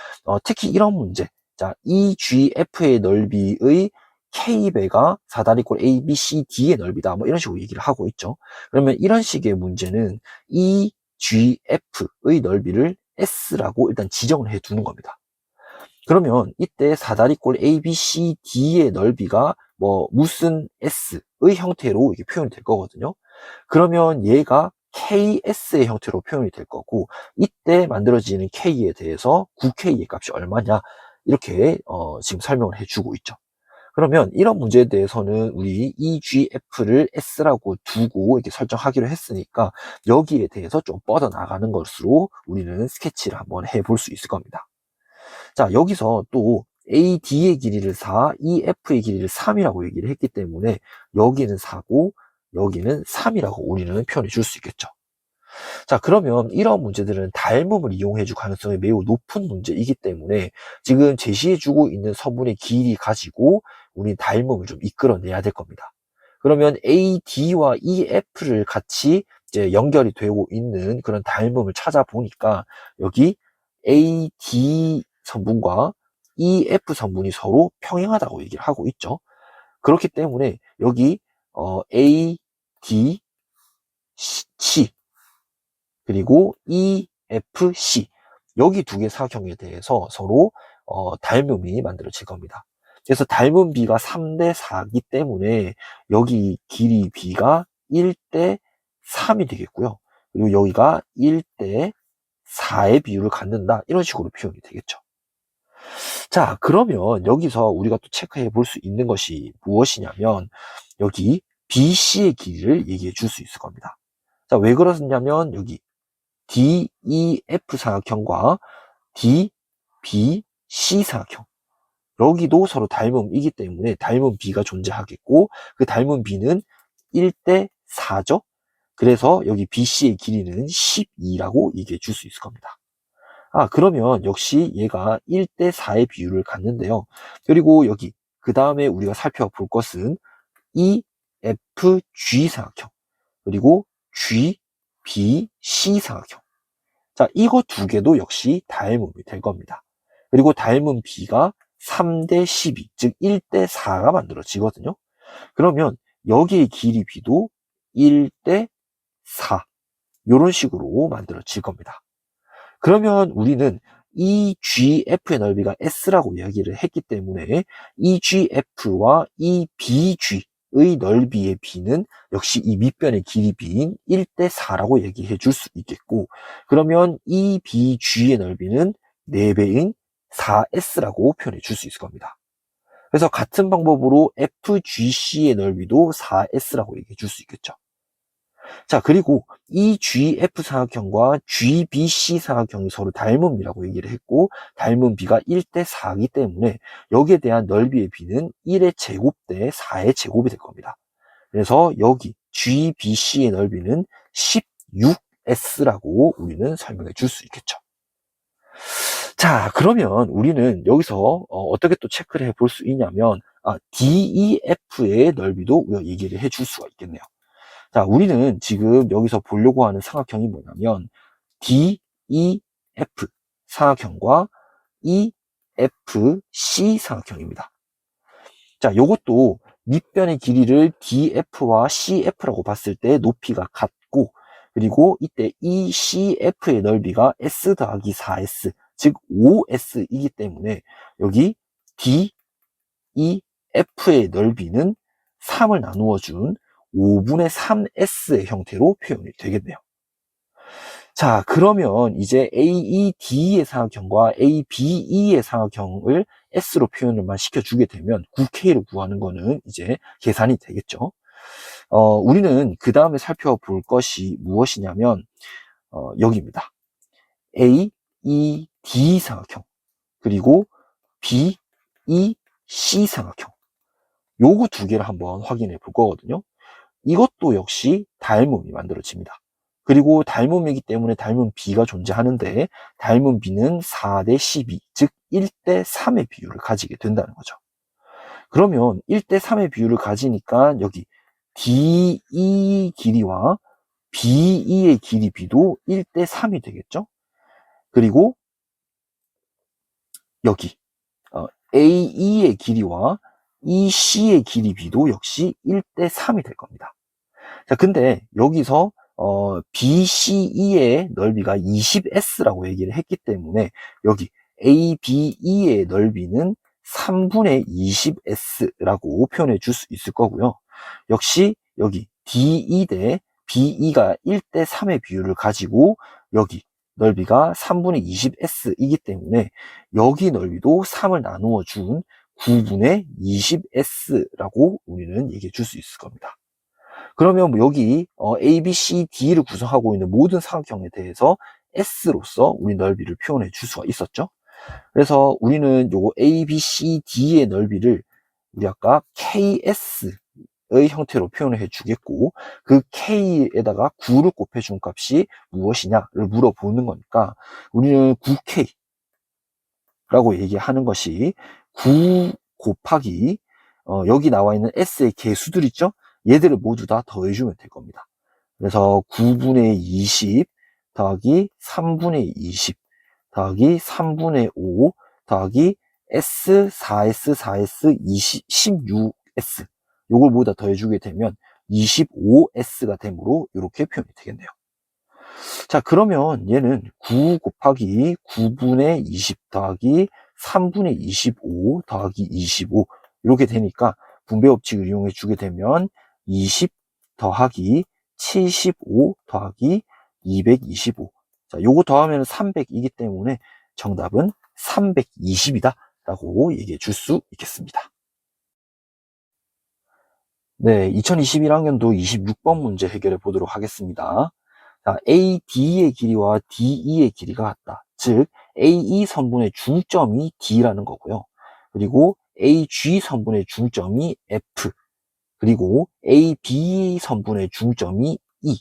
특히 이런 문제, 자, EGF의 넓이의 K배가 4다리꼴 ABCD의 넓이다, 뭐 이런 식으로 얘기를 하고 있죠. 그러면 이런 식의 문제는 EGF의 넓이를 S라고 일단 지정을 해 두는 겁니다. 그러면 이때 사다리꼴 ABCD의 넓이가 뭐 무슨 S의 형태로 이게 표현이 될 거거든요. 그러면 얘가 KS의 형태로 표현이 될 거고, 이때 만들어지는 K에 대해서 9K의 값이 얼마냐, 이렇게 지금 설명을 해주고 있죠. 그러면 이런 문제에 대해서는 우리 EGF를 S라고 두고 이렇게 설정하기로 했으니까 여기에 대해서 좀 뻗어나가는 것으로 우리는 스케치를 한번 해볼 수 있을 겁니다. 자, 여기서 또 AD의 길이를 4, EF의 길이를 3이라고 얘기를 했기 때문에 여기는 4고 여기는 3이라고 우리는 표현해 줄 수 있겠죠. 자, 그러면 이런 문제들은 닮음을 이용해 줄 가능성이 매우 높은 문제이기 때문에 지금 제시해 주고 있는 선분의 길이 가지고 우리 닮음을 좀 이끌어내야 될 겁니다. 그러면 AD와 EF를 같이 이제 연결이 되고 있는 그런 닮음을 찾아보니까 여기 AD 선분과 EF 선분이 서로 평행하다고 얘기를 하고 있죠. 그렇기 때문에 여기 AD, C 그리고 EFC 여기 두 개 사각형에 대해서 서로 닮음이 만들어질 겁니다. 그래서 닮음 비가 3대 4이기 때문에 여기 길이 비가 1대 3이 되겠고요. 그리고 여기가 1대 4의 비율을 갖는다, 이런 식으로 표현이 되겠죠. 자, 그러면 여기서 우리가 또 체크해 볼 수 있는 것이 무엇이냐면 여기 BC의 길이를 얘기해 줄 수 있을 겁니다. 자, 왜 그러냐면 여기 DEF 사각형과 DBC 사각형 여기도 서로 닮음이기 때문에 닮음 B가 존재하겠고 그 닮음 B는 1대 4죠. 그래서 여기 BC의 길이는 12라고 얘기해 줄 수 있을 겁니다. 그러면 역시 얘가 1대 4의 비율을 갖는데요. 그리고 여기 그 다음에 우리가 살펴볼 것은 EFG 사각형 그리고 GBC 사각형. 자, 이거 두 개도 역시 닮음이 될 겁니다. 그리고 닮음 B가 3대 12, 즉 1대 4가 만들어지거든요. 그러면 여기의 길이 B도 1대 4, 이런 식으로 만들어질 겁니다. 그러면 우리는 EGF의 넓이가 S라고 이야기를 했기 때문에 EGF와 EBG의 넓이의 B는 역시 이 밑변의 길이 B인 1대 4라고 얘기해 줄 수 있겠고, 그러면 EBG의 넓이는 4배인 4S라고 표현해 줄 수 있을 겁니다. 그래서 같은 방법으로 FGC의 넓이도 4S라고 얘기해 줄 수 있겠죠. 자, 그리고 이 GF 사각형과 GBC 사각형이 서로 닮은 비라고 얘기를 했고, 닮은 비가 1대 4이기 때문에 여기에 대한 넓이의 비는 1의 제곱 대 4의 제곱이 될 겁니다. 그래서 여기 GBC의 넓이는 16S라고 우리는 설명해 줄 수 있겠죠. 자, 그러면 우리는 여기서 어떻게 또 체크를 해볼 수 있냐면, DEF의 넓이도 우리가 얘기를 해줄 수가 있겠네요. 자, 우리는 지금 여기서 보려고 하는 삼각형이 뭐냐면 DEF 삼각형과 EFC 삼각형입니다. 자, 요것도 밑변의 길이를 DF와 CF라고 봤을 때 높이가 같고, 그리고 이때 ECF의 넓이가 S 더하기 4S, 즉 5S이기 때문에 여기 DEF의 넓이는 3을 나누어 준 5분의 3S의 형태로 표현이 되겠네요. 자, 그러면 이제 AED의 삼각형과 ABE의 삼각형을 S로 표현을만 시켜주게 되면 9K를 구하는 거는 이제 계산이 되겠죠. 우리는 그 다음에 살펴볼 것이 무엇이냐면, 여기입니다. AED 삼각형, 그리고 BEC 삼각형. 요거 두 개를 한번 확인해 볼 거거든요. 이것도 역시 닮음이 만들어집니다. 그리고 닮음이기 때문에 닮은 B가 존재하는데, 닮은 B는 4대 12, 즉 1대 3의 비율을 가지게 된다는 거죠. 그러면 1대 3의 비율을 가지니까 여기 DE 길이와 BE의 길이 B도 1대 3이 되겠죠. 그리고 여기 AE의 길이와 EC의 길이 B도 역시 1대 3이 될 겁니다. 자, 근데 여기서 BCE의 넓이가 20S라고 얘기를 했기 때문에 여기 ABE의 넓이는 3분의 20S라고 표현해 줄 수 있을 거고요. 역시 여기 DE 대 BE가 1대 3의 비율을 가지고 여기 넓이가 3분의 20S이기 때문에 여기 넓이도 3을 나누어 준 9분의 20S라고 우리는 얘기해 줄 수 있을 겁니다. 그러면 여기 A, B, C, D를 구성하고 있는 모든 삼각형에 대해서 S로서 우리 넓이를 표현해 줄 수가 있었죠. 그래서 우리는 요거 A, B, C, D의 넓이를 우리 아까 KS의 형태로 표현을 해주겠고, 그 K에다가 9를 곱해준 값이 무엇이냐를 물어보는 거니까 우리는 9K라고 얘기하는 것이 9 곱하기 여기 나와 있는 S의 개수들 있죠? 얘들을 모두 다 더해주면 될 겁니다. 그래서 9분의 20 더하기 3분의 20 더하기 3분의 5 더하기 S, 4S, 4S, 16S 요걸 모두 다 더해주게 되면 25S가 되므로 이렇게 표현이 되겠네요. 자, 그러면 얘는 9 곱하기 9분의 20 더하기 3분의 25 더하기 25 이렇게 되니까 분배법칙을 이용해 주게 되면 20 더하기 75 더하기 225. 자, 요거 더하면 300이기 때문에 정답은 320이다 라고 얘기해 줄 수 있겠습니다. 네, 2021학년도 26번 문제 해결해 보도록 하겠습니다. 자, AD의 길이와 DE의 길이가 같다. 즉, AE 선분의 중점이 D라는 거고요. 그리고 AG 선분의 중점이 F. 그리고 AB 선분의 중점이 E.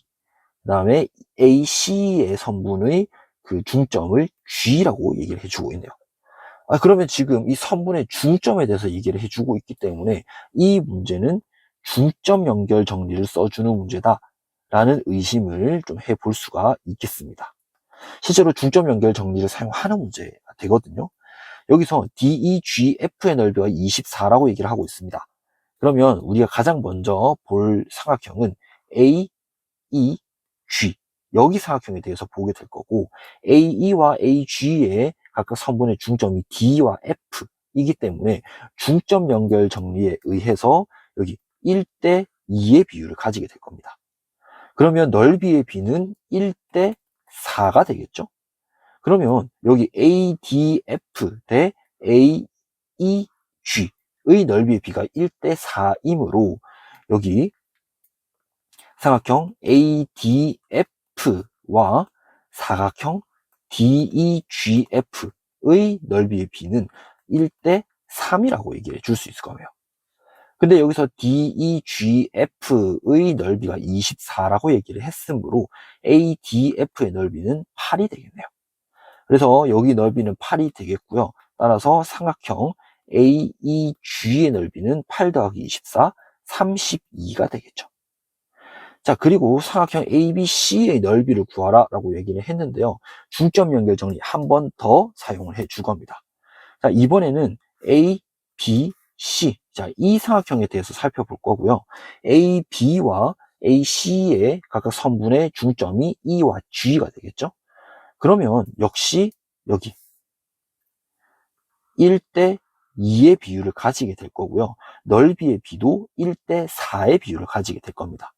그 다음에 AC의 선분의 그 중점을 G라고 얘기를 해주고 있네요. 그러면 지금 이 선분의 중점에 대해서 얘기를 해주고 있기 때문에 이 문제는 중점 연결 정리를 써주는 문제다 라는 의심을 좀 해볼 수가 있겠습니다. 실제로 중점 연결 정리를 사용하는 문제가 되거든요. 여기서 DEGF의 넓이가 24라고 얘기를 하고 있습니다. 그러면 우리가 가장 먼저 볼 삼각형은 AEG 여기 삼각형에 대해서 보게 될 거고, AE와 AG의 각각 선분의 중점이 D와 F이기 때문에 중점 연결 정리에 의해서 여기 1대 2의 비율을 가지게 될 겁니다. 그러면 넓이의 비는 1대 4가 되겠죠? 그러면 여기 ADF 대 AEG의 넓이의 비가 1대 4이므로 여기 삼각형 ADF와 사각형 DEGF의 넓이의 비는 1대 3이라고 얘기해 줄 수 있을 거예요. 근데 여기서 DEGF의 넓이가 24라고 얘기를 했으므로 ADF의 넓이는 8이 되겠네요. 그래서 여기 넓이는 8이 되겠고요. 따라서 삼각형 AEG의 넓이는 8 더하기 24, 32가 되겠죠. 자, 그리고 삼각형 ABC의 넓이를 구하라 라고 얘기를 했는데요. 중점 연결 정리 한 번 더 사용을 해 줄 겁니다. 자, 이번에는 A, B, C. 자, 이 삼각형에 대해서 살펴볼 거고요. A, B와 A, C의 각각 선분의 중점이 E와 G가 되겠죠. 그러면 역시 여기 1대 2의 비율을 가지게 될 거고요. 넓이의 비도 1대 4의 비율을 가지게 될 겁니다.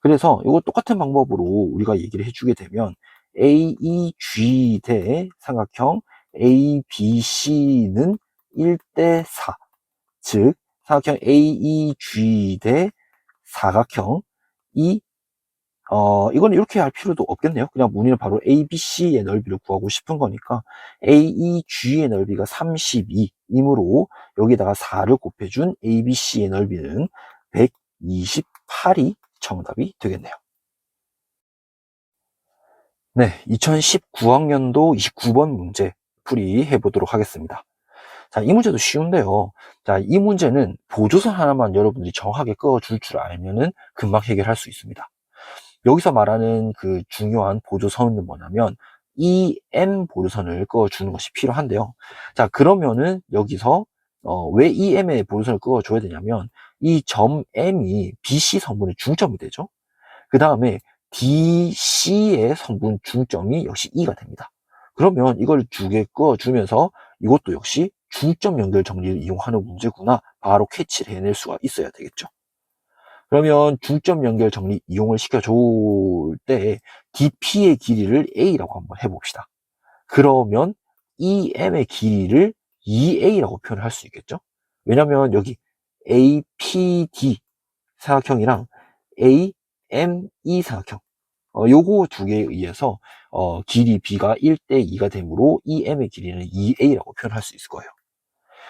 그래서 이거 똑같은 방법으로 우리가 얘기를 해주게 되면 AEG 대 삼각형 ABC는 1대 4, 즉 삼각형 AEG 대 사각형 이거는 이렇게 할 필요도 없겠네요. 그냥 우리는 바로 ABC의 넓이를 구하고 싶은 거니까 AEG의 넓이가 32이므로 여기다가 4를 곱해준 ABC의 넓이는 128이 정답이 되겠네요. 네, 2019학년도 29번 문제 풀이해 보도록 하겠습니다. 자, 이 문제도 쉬운데요. 자, 이 문제는 보조선 하나만 여러분들이 정확하게 그어줄 줄 알면은 금방 해결할 수 있습니다. 여기서 말하는 그 중요한 보조선은 뭐냐면 EM 보조선을 그어주는 것이 필요한데요. 자, 그러면은 여기서 왜 EM의 보조선을 그어줘야 되냐면 이 점 M이 BC 선분의 중점이 되죠. 그 다음에 DC의 선분 중점이 역시 E가 됩니다. 그러면 이걸 두 개 그어주면서 이것도 역시 중점 연결 정리를 이용하는 문제구나 바로 캐치를 해낼 수가 있어야 되겠죠. 그러면 중점 연결 정리 이용을 시켜줄 때 DP의 길이를 A라고 한번 해봅시다. 그러면 EM의 길이를 EA라고 표현할 수 있겠죠. 왜냐면 여기 APD 사각형이랑 AME 사각형 요거 두 개에 의해서 길이 B가 1대 2가 되므로 EM의 길이는 EA라고 표현할 수 있을 거예요.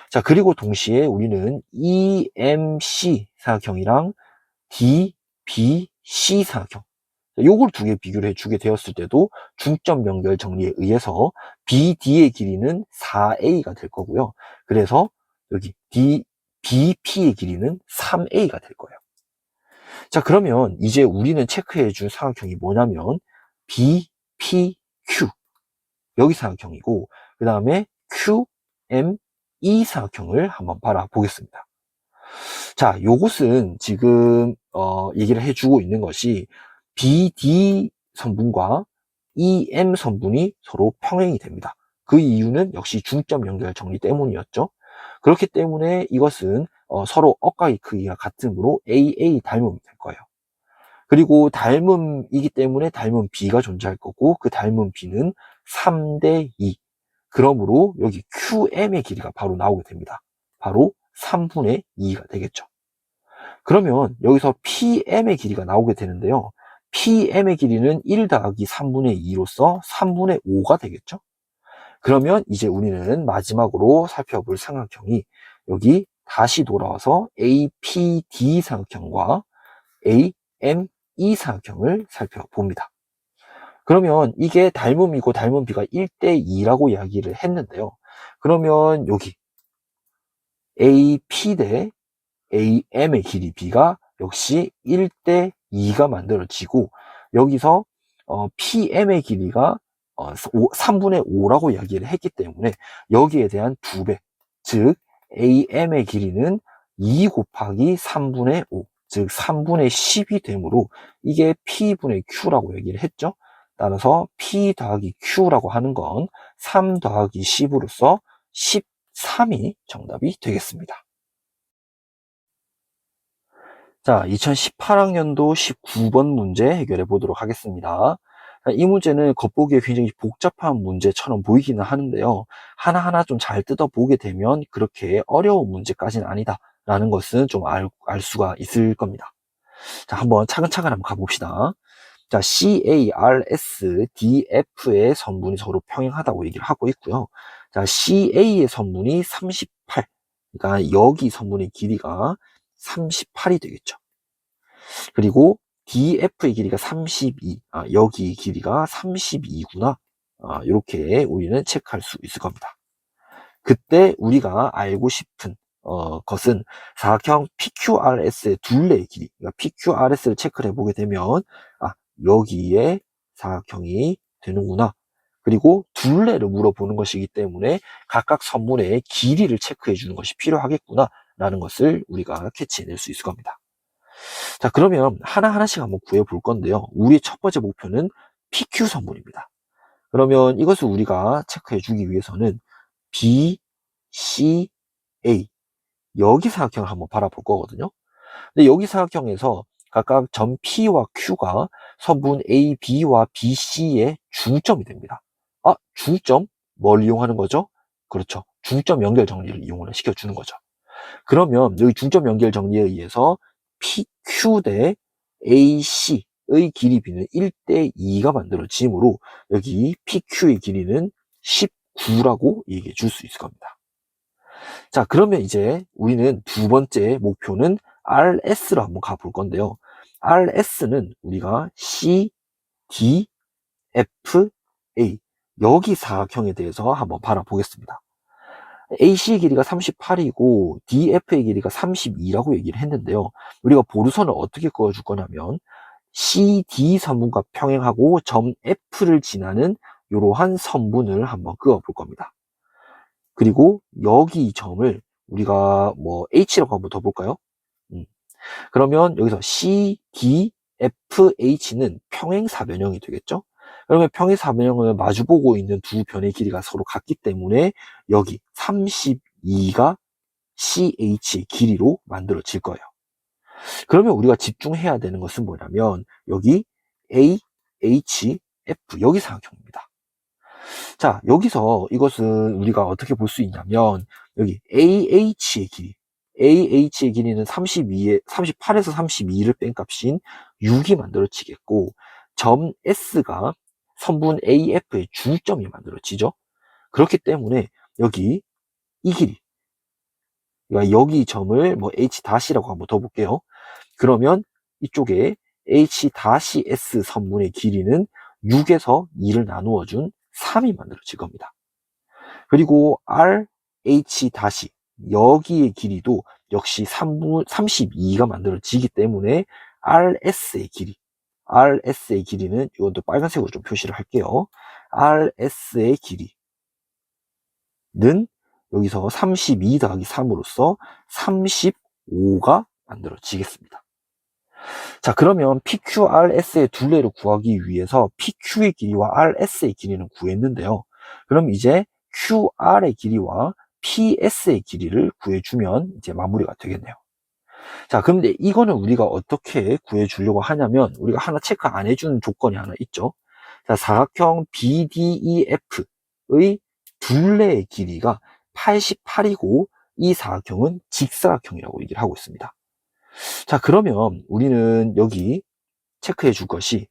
자, 그리고 동시에 우리는 EMC 사각형이랑 DBC 사각형 요걸 두 개 비교를 해주게 되었을 때도 중점 연결 정리에 의해서 BD의 길이는 4A가 될 거고요. 그래서 여기 BP의 길이는 3A가 될 거예요. 자, 그러면 이제 우리는 체크해 줄 사각형이 뭐냐면 BPQ 여기 사각형이고 그 다음에 QME 사각형을 한번 바라보겠습니다. 자, 요것은 지금 얘기를 해주고 있는 것이 BD 선분과 EM 선분이 서로 평행이 됩니다. 그 이유는 역시 중점 연결 정리 때문이었죠. 그렇기 때문에 이것은 서로 억각의 크기가 같으므로 AA 닮음이 될 거예요. 그리고 닮음이기 때문에 닮음 B가 존재할 거고 그 닮음 B는 3대 2. 그러므로 여기 QM의 길이가 바로 나오게 됩니다. 바로 3분의 2가 되겠죠. 그러면 여기서 PM의 길이가 나오게 되는데요. PM의 길이는 1 더하기 3분의 2로서 3분의 5가 되겠죠. 그러면 이제 우리는 마지막으로 살펴볼 삼각형이 여기 다시 돌아와서 APD 삼각형과 AME 삼각형을 살펴봅니다. 그러면 이게 닮음이고 닮음 B가 1대 2라고 이야기를 했는데요. 그러면 여기 AP 대 AM의 길이 B가 역시 1대 2가 만들어지고 여기서 PM의 길이가 3분의 5라고 이야기를 했기 때문에 여기에 대한 2배, 즉 AM의 길이는 2 곱하기 3분의 5, 즉 3분의 10이 되므로 이게 P분의 Q라고 얘기를 했죠. 따라서 P 더하기 Q라고 하는 건 3 더하기 10으로서 13이 정답이 되겠습니다. 자, 2018학년도 19번 문제 해결해 보도록 하겠습니다. 이 문제는 겉보기에 굉장히 복잡한 문제처럼 보이기는 하는데요. 하나하나 좀 잘 뜯어보게 되면 그렇게 어려운 문제까지는 아니다 라는 것은 좀 알 수가 있을 겁니다. 자, 한번 차근차근 한번 가봅시다. 자, CARS, DF의 선분이 서로 평행하다고 얘기를 하고 있고요. 자, CA의 선분이 38. 그러니까 여기 선분의 길이가 38이 되겠죠. 그리고 DF의 길이가 32. 여기 길이가 32구나. 이렇게 우리는 체크할 수 있을 겁니다. 그때 우리가 알고 싶은 것은 사각형 PQRS의 둘레의 길이, 그러니까 PQRS를 체크를 해보게 되면 여기에 사각형이 되는구나. 그리고 둘레를 물어보는 것이기 때문에 각각 선분의 길이를 체크해 주는 것이 필요하겠구나 라는 것을 우리가 캐치해낼 수 있을 겁니다. 자, 그러면 하나하나씩 한번 구해 볼 건데요. 우리의 첫 번째 목표는 PQ 선분입니다. 그러면 이것을 우리가 체크해 주기 위해서는 B, C, A 여기 사각형을 한번 바라볼 거거든요. 근데 여기 사각형에서 각각 점 P와 Q가 선분 A, B와 BC의 중점이 됩니다. 중점? 뭘 이용하는 거죠? 그렇죠. 중점 연결 정리를 이용을 시켜주는 거죠. 그러면 여기 중점 연결 정리에 의해서 PQ 대 AC의 길이 비는 1대 2가 만들어지므로 여기 PQ의 길이는 19라고 얘기해 줄 수 있을 겁니다. 자, 그러면 이제 우리는 두 번째 목표는 RS로 한번 가볼 건데요. RS는 우리가 C, D, F, A 여기 사각형에 대해서 한번 바라보겠습니다. AC의 길이가 38이고 DF의 길이가 32라고 얘기를 했는데요. 우리가 보르선을 어떻게 그어줄 거냐면 CD 선분과 평행하고 점 F를 지나는 이러한 선분을 한번 그어볼 겁니다. 그리고 여기 점을 우리가 뭐 H라고 한번 더 볼까요? 그러면 여기서 C, D, F, H는 평행사변형이 되겠죠? 그러면 평행사변형을 마주보고 있는 두 변의 길이가 서로 같기 때문에 여기 32가 CH의 길이로 만들어질 거예요. 그러면 우리가 집중해야 되는 것은 뭐냐면 여기 A, H, F 여기 사각형입니다. 자, 여기서 이것은 우리가 어떻게 볼 수 있냐면 여기 AH의 길이는 38에서 32를 뺀 값인 6이 만들어지겠고 점 S가 선분 AF의 중점이 만들어지죠. 그렇기 때문에 여기 이 길이, 그러니까 여기 점을 뭐 H-라고 한번 더 볼게요. 그러면 이쪽에 H-S 선분의 길이는 6에서 2를 나누어준 3이 만들어질 겁니다. 그리고 RH- 여기의 길이도 역시 32가 만들어지기 때문에 RS의 길이는 이것도 빨간색으로 좀 표시를 할게요. RS의 길이는 여기서 32 더하기 3으로써 35가 만들어지겠습니다. 자, 그러면 PQRS의 둘레를 구하기 위해서 PQ의 길이와 RS의 길이는 구했는데요. 그럼 이제 QR의 길이와 PS의 길이를 구해주면 이제 마무리가 되겠네요. 자, 그런데 이거는 우리가 어떻게 구해주려고 하냐면 우리가 하나 체크 안 해주는 조건이 하나 있죠. 자, 사각형 BDEF의 둘레의 길이가 88이고 이 사각형은 직사각형이라고 얘기를 하고 있습니다. 자, 그러면 우리는 여기 체크해 줄 것이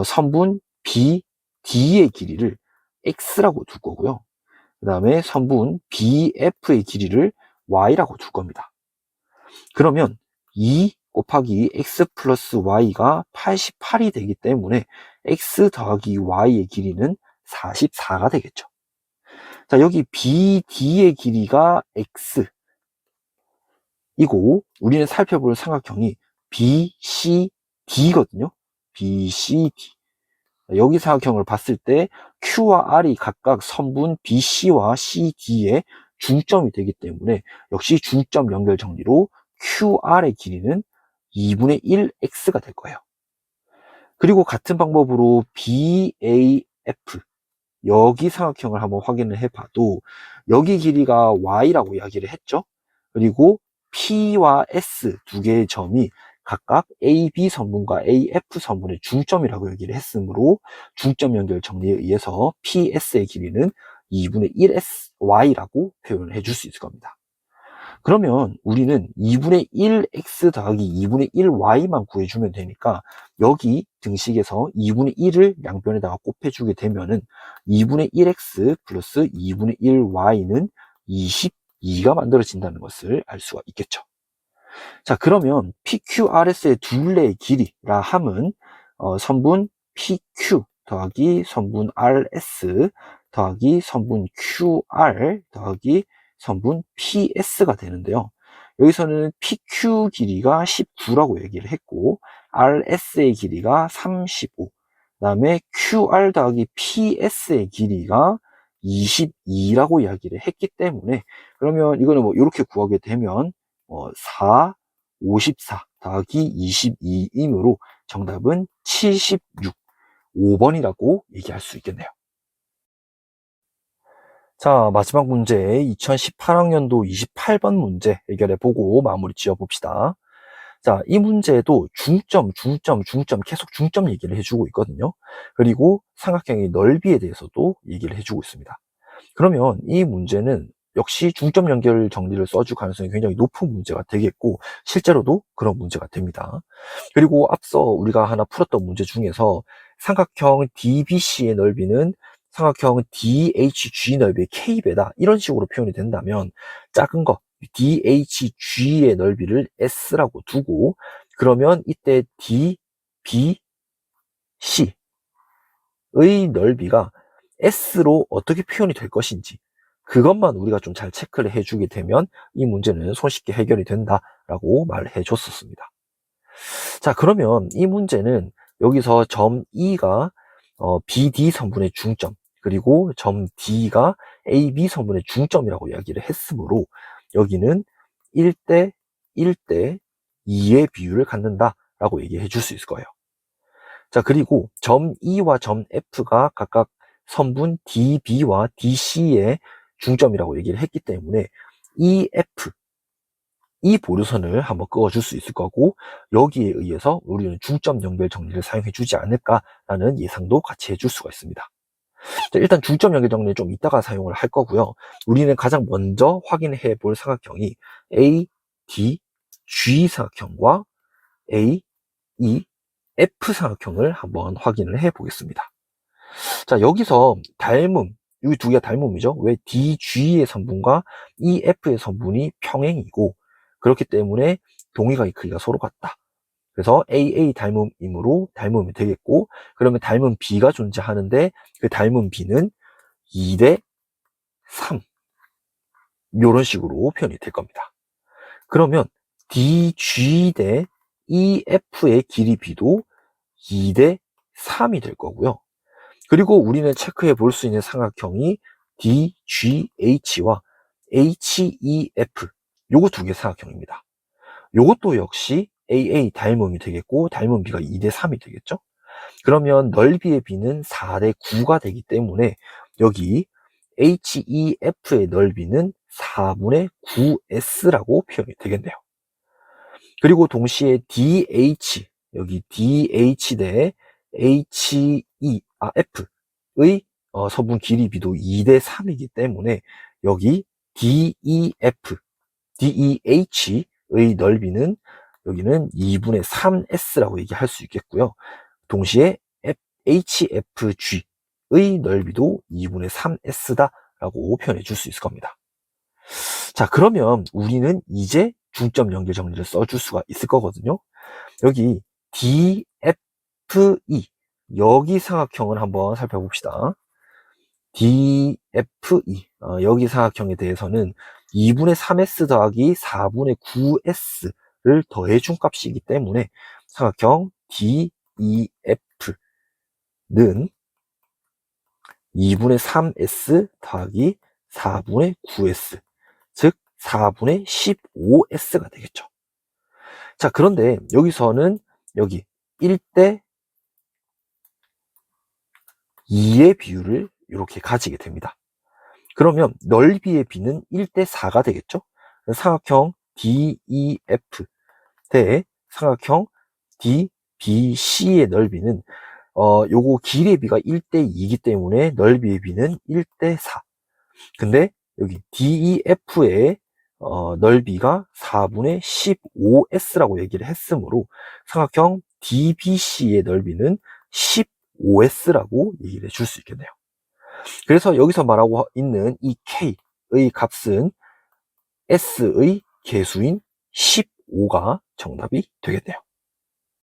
선분 BD의 길이를 X라고 둘 거고요. 그 다음에 선분 BF의 길이를 Y라고 둘 겁니다. 그러면 2 곱하기 X 플러스 Y가 88이 되기 때문에 X 더하기 Y의 길이는 44가 되겠죠. 자, 여기 BD의 길이가 X 이고 우리는 살펴볼 삼각형이 BCD거든요. BCD. 여기 사각형을 봤을 때 Q와 R이 각각 선분 BC와 CD의 중점이 되기 때문에 역시 중점 연결 정리로 QR의 길이는 2분의 1X가 될 거예요. 그리고 같은 방법으로 BAF 여기 삼각형을 한번 확인을 해봐도 여기 길이가 Y라고 이야기를 했죠. 그리고 P와 S 두 개의 점이 각각 AB 선분과 AF 선분의 중점이라고 얘기를 했으므로 중점 연결 정리에 의해서 PS의 길이는 2분의 1SY라고 표현을 해줄 수 있을 겁니다.
그러면 우리는 2분의 1x 더하기 2분의 1y만 구해주면 되니까 여기 등식에서 2분의 1을 양변에다가 곱해주게 되면은 2분의 1x 플러스 2분의 1y는 22가 만들어진다는 것을 알 수가 있겠죠. 자, 그러면 PQRS의 둘레의 길이라 함은 선분 PQ 더하기 선분 RS 더하기 선분 QR 더하기 선분 PS가 되는데요. 여기서는 PQ 길이가 19라고 얘기를 했고 RS의 길이가 35, 그 다음에 QR 더하기 PS의 길이가 22라고 이야기를 했기 때문에 그러면 이거는 뭐 이렇게 구하게 되면 4, 54 더하기 22이므로 정답은 76, 5번이라고 얘기할 수 있겠네요. 자, 마지막 문제 2018학년도 28번 문제 해결해 보고 마무리 지어 봅시다. 자, 이 문제도 중점 계속 중점 얘기를 해주고 있거든요. 그리고 삼각형의 넓이에 대해서도 얘기를 해주고 있습니다. 그러면 이 문제는 역시 중점 연결 정리를 써줄 가능성이 굉장히 높은 문제가 되겠고 실제로도 그런 문제가 됩니다. 그리고 앞서 우리가 하나 풀었던 문제 중에서 삼각형 DBC의 넓이는 삼각형 DHG 넓이의 K배다 이런 식으로 표현이 된다면 작은 거 DHG의 넓이를 S라고 두고 그러면 이때 DBC의 넓이가 S로 어떻게 표현이 될 것인지 그것만 우리가 좀 잘 체크를 해주게 되면 이 문제는 손쉽게 해결이 된다라고 말을 해줬었습니다. 자, 그러면 이 문제는 여기서 점 E가 BD 선분의 중점 그리고 점 D가 AB 선분의 중점이라고 이야기를 했으므로 여기는 1대 1대 2의 비율을 갖는다라고 얘기해 줄 수 있을 거예요. 자, 그리고 점 E와 점 F가 각각 선분 DB와 DC의 중점이라고 얘기를 했기 때문에 EF, 이 보류선을 한번 그어줄 수 있을 거고 여기에 의해서 우리는 중점 연결 정리를 사용해 주지 않을까라는 예상도 같이 해줄 수가 있습니다. 자, 일단 중점 연결 정리는 좀 이따가 사용을 할 거고요. 우리는 가장 먼저 확인해 볼 삼각형이 A, D, G 삼각형과 A, E, F 삼각형을 한번 확인을 해 보겠습니다. 자, 여기서 닮음, 이 두 개가 닮음이죠. 왜 DG의 선분과 EF의 선분이 평행이고 그렇기 때문에 동의각의 크기가 서로 같다. 그래서 AA 닮음이므로 닮음이 되겠고 그러면 닮음 B가 존재하는데 그 닮음 B는 2대 3 이런 식으로 표현이 될 겁니다. 그러면 DG 대 EF의 길이 B도 2대 3이 될 거고요. 그리고 우리는 체크해 볼 수 있는 삼각형이 DGH와 HEF 요거 두 개 삼각형입니다. 요것도 역시 AA 닮음이 되겠고 닮음 B가 2대 3이 되겠죠. 그러면 넓이의 B는 4대 9가 되기 때문에 여기 HEF의 넓이는 4분의 9S라고 표현이 되겠네요. 그리고 동시에 DH, 여기 DH 대 F의 선분 길이 B도 2대 3이기 때문에 여기 DEF, DEH의 넓이는 여기는 2분의 3S라고 얘기할 수 있겠고요. 동시에 HFG의 넓이도 2분의 3S다라고 표현해 줄 수 있을 겁니다. 자, 그러면 우리는 이제 중점 연결 정리를 써줄 수가 있을 거거든요. 여기 DFE, 여기 삼각형을 한번 살펴봅시다. DFE, 여기 삼각형에 대해서는 2분의 3S 더하기 4분의 9S를 더해준 값이기 때문에 삼각형 DEF는 2분의 3S 더하기 4분의 9S, 즉 4분의 15S가 되겠죠. 자, 그런데 여기서는 여기 1대 2의 비율을 이렇게 가지게 됩니다. 그러면 넓이의 B는 1대 4가 되겠죠. 삼각형 DEF 대 삼각형 DBC의 넓이는 요거 길이의 B가 1대 2이기 때문에 넓이의 B는 1대 4. 근데 여기 DEF의 넓이가 4분의 15S라고 얘기를 했으므로 삼각형 DBC의 넓이는 15S라고 얘기를 해줄 수 있겠네요. 그래서 여기서 말하고 있는 이 K의 값은 S의 개수인 15가 정답이 되겠네요.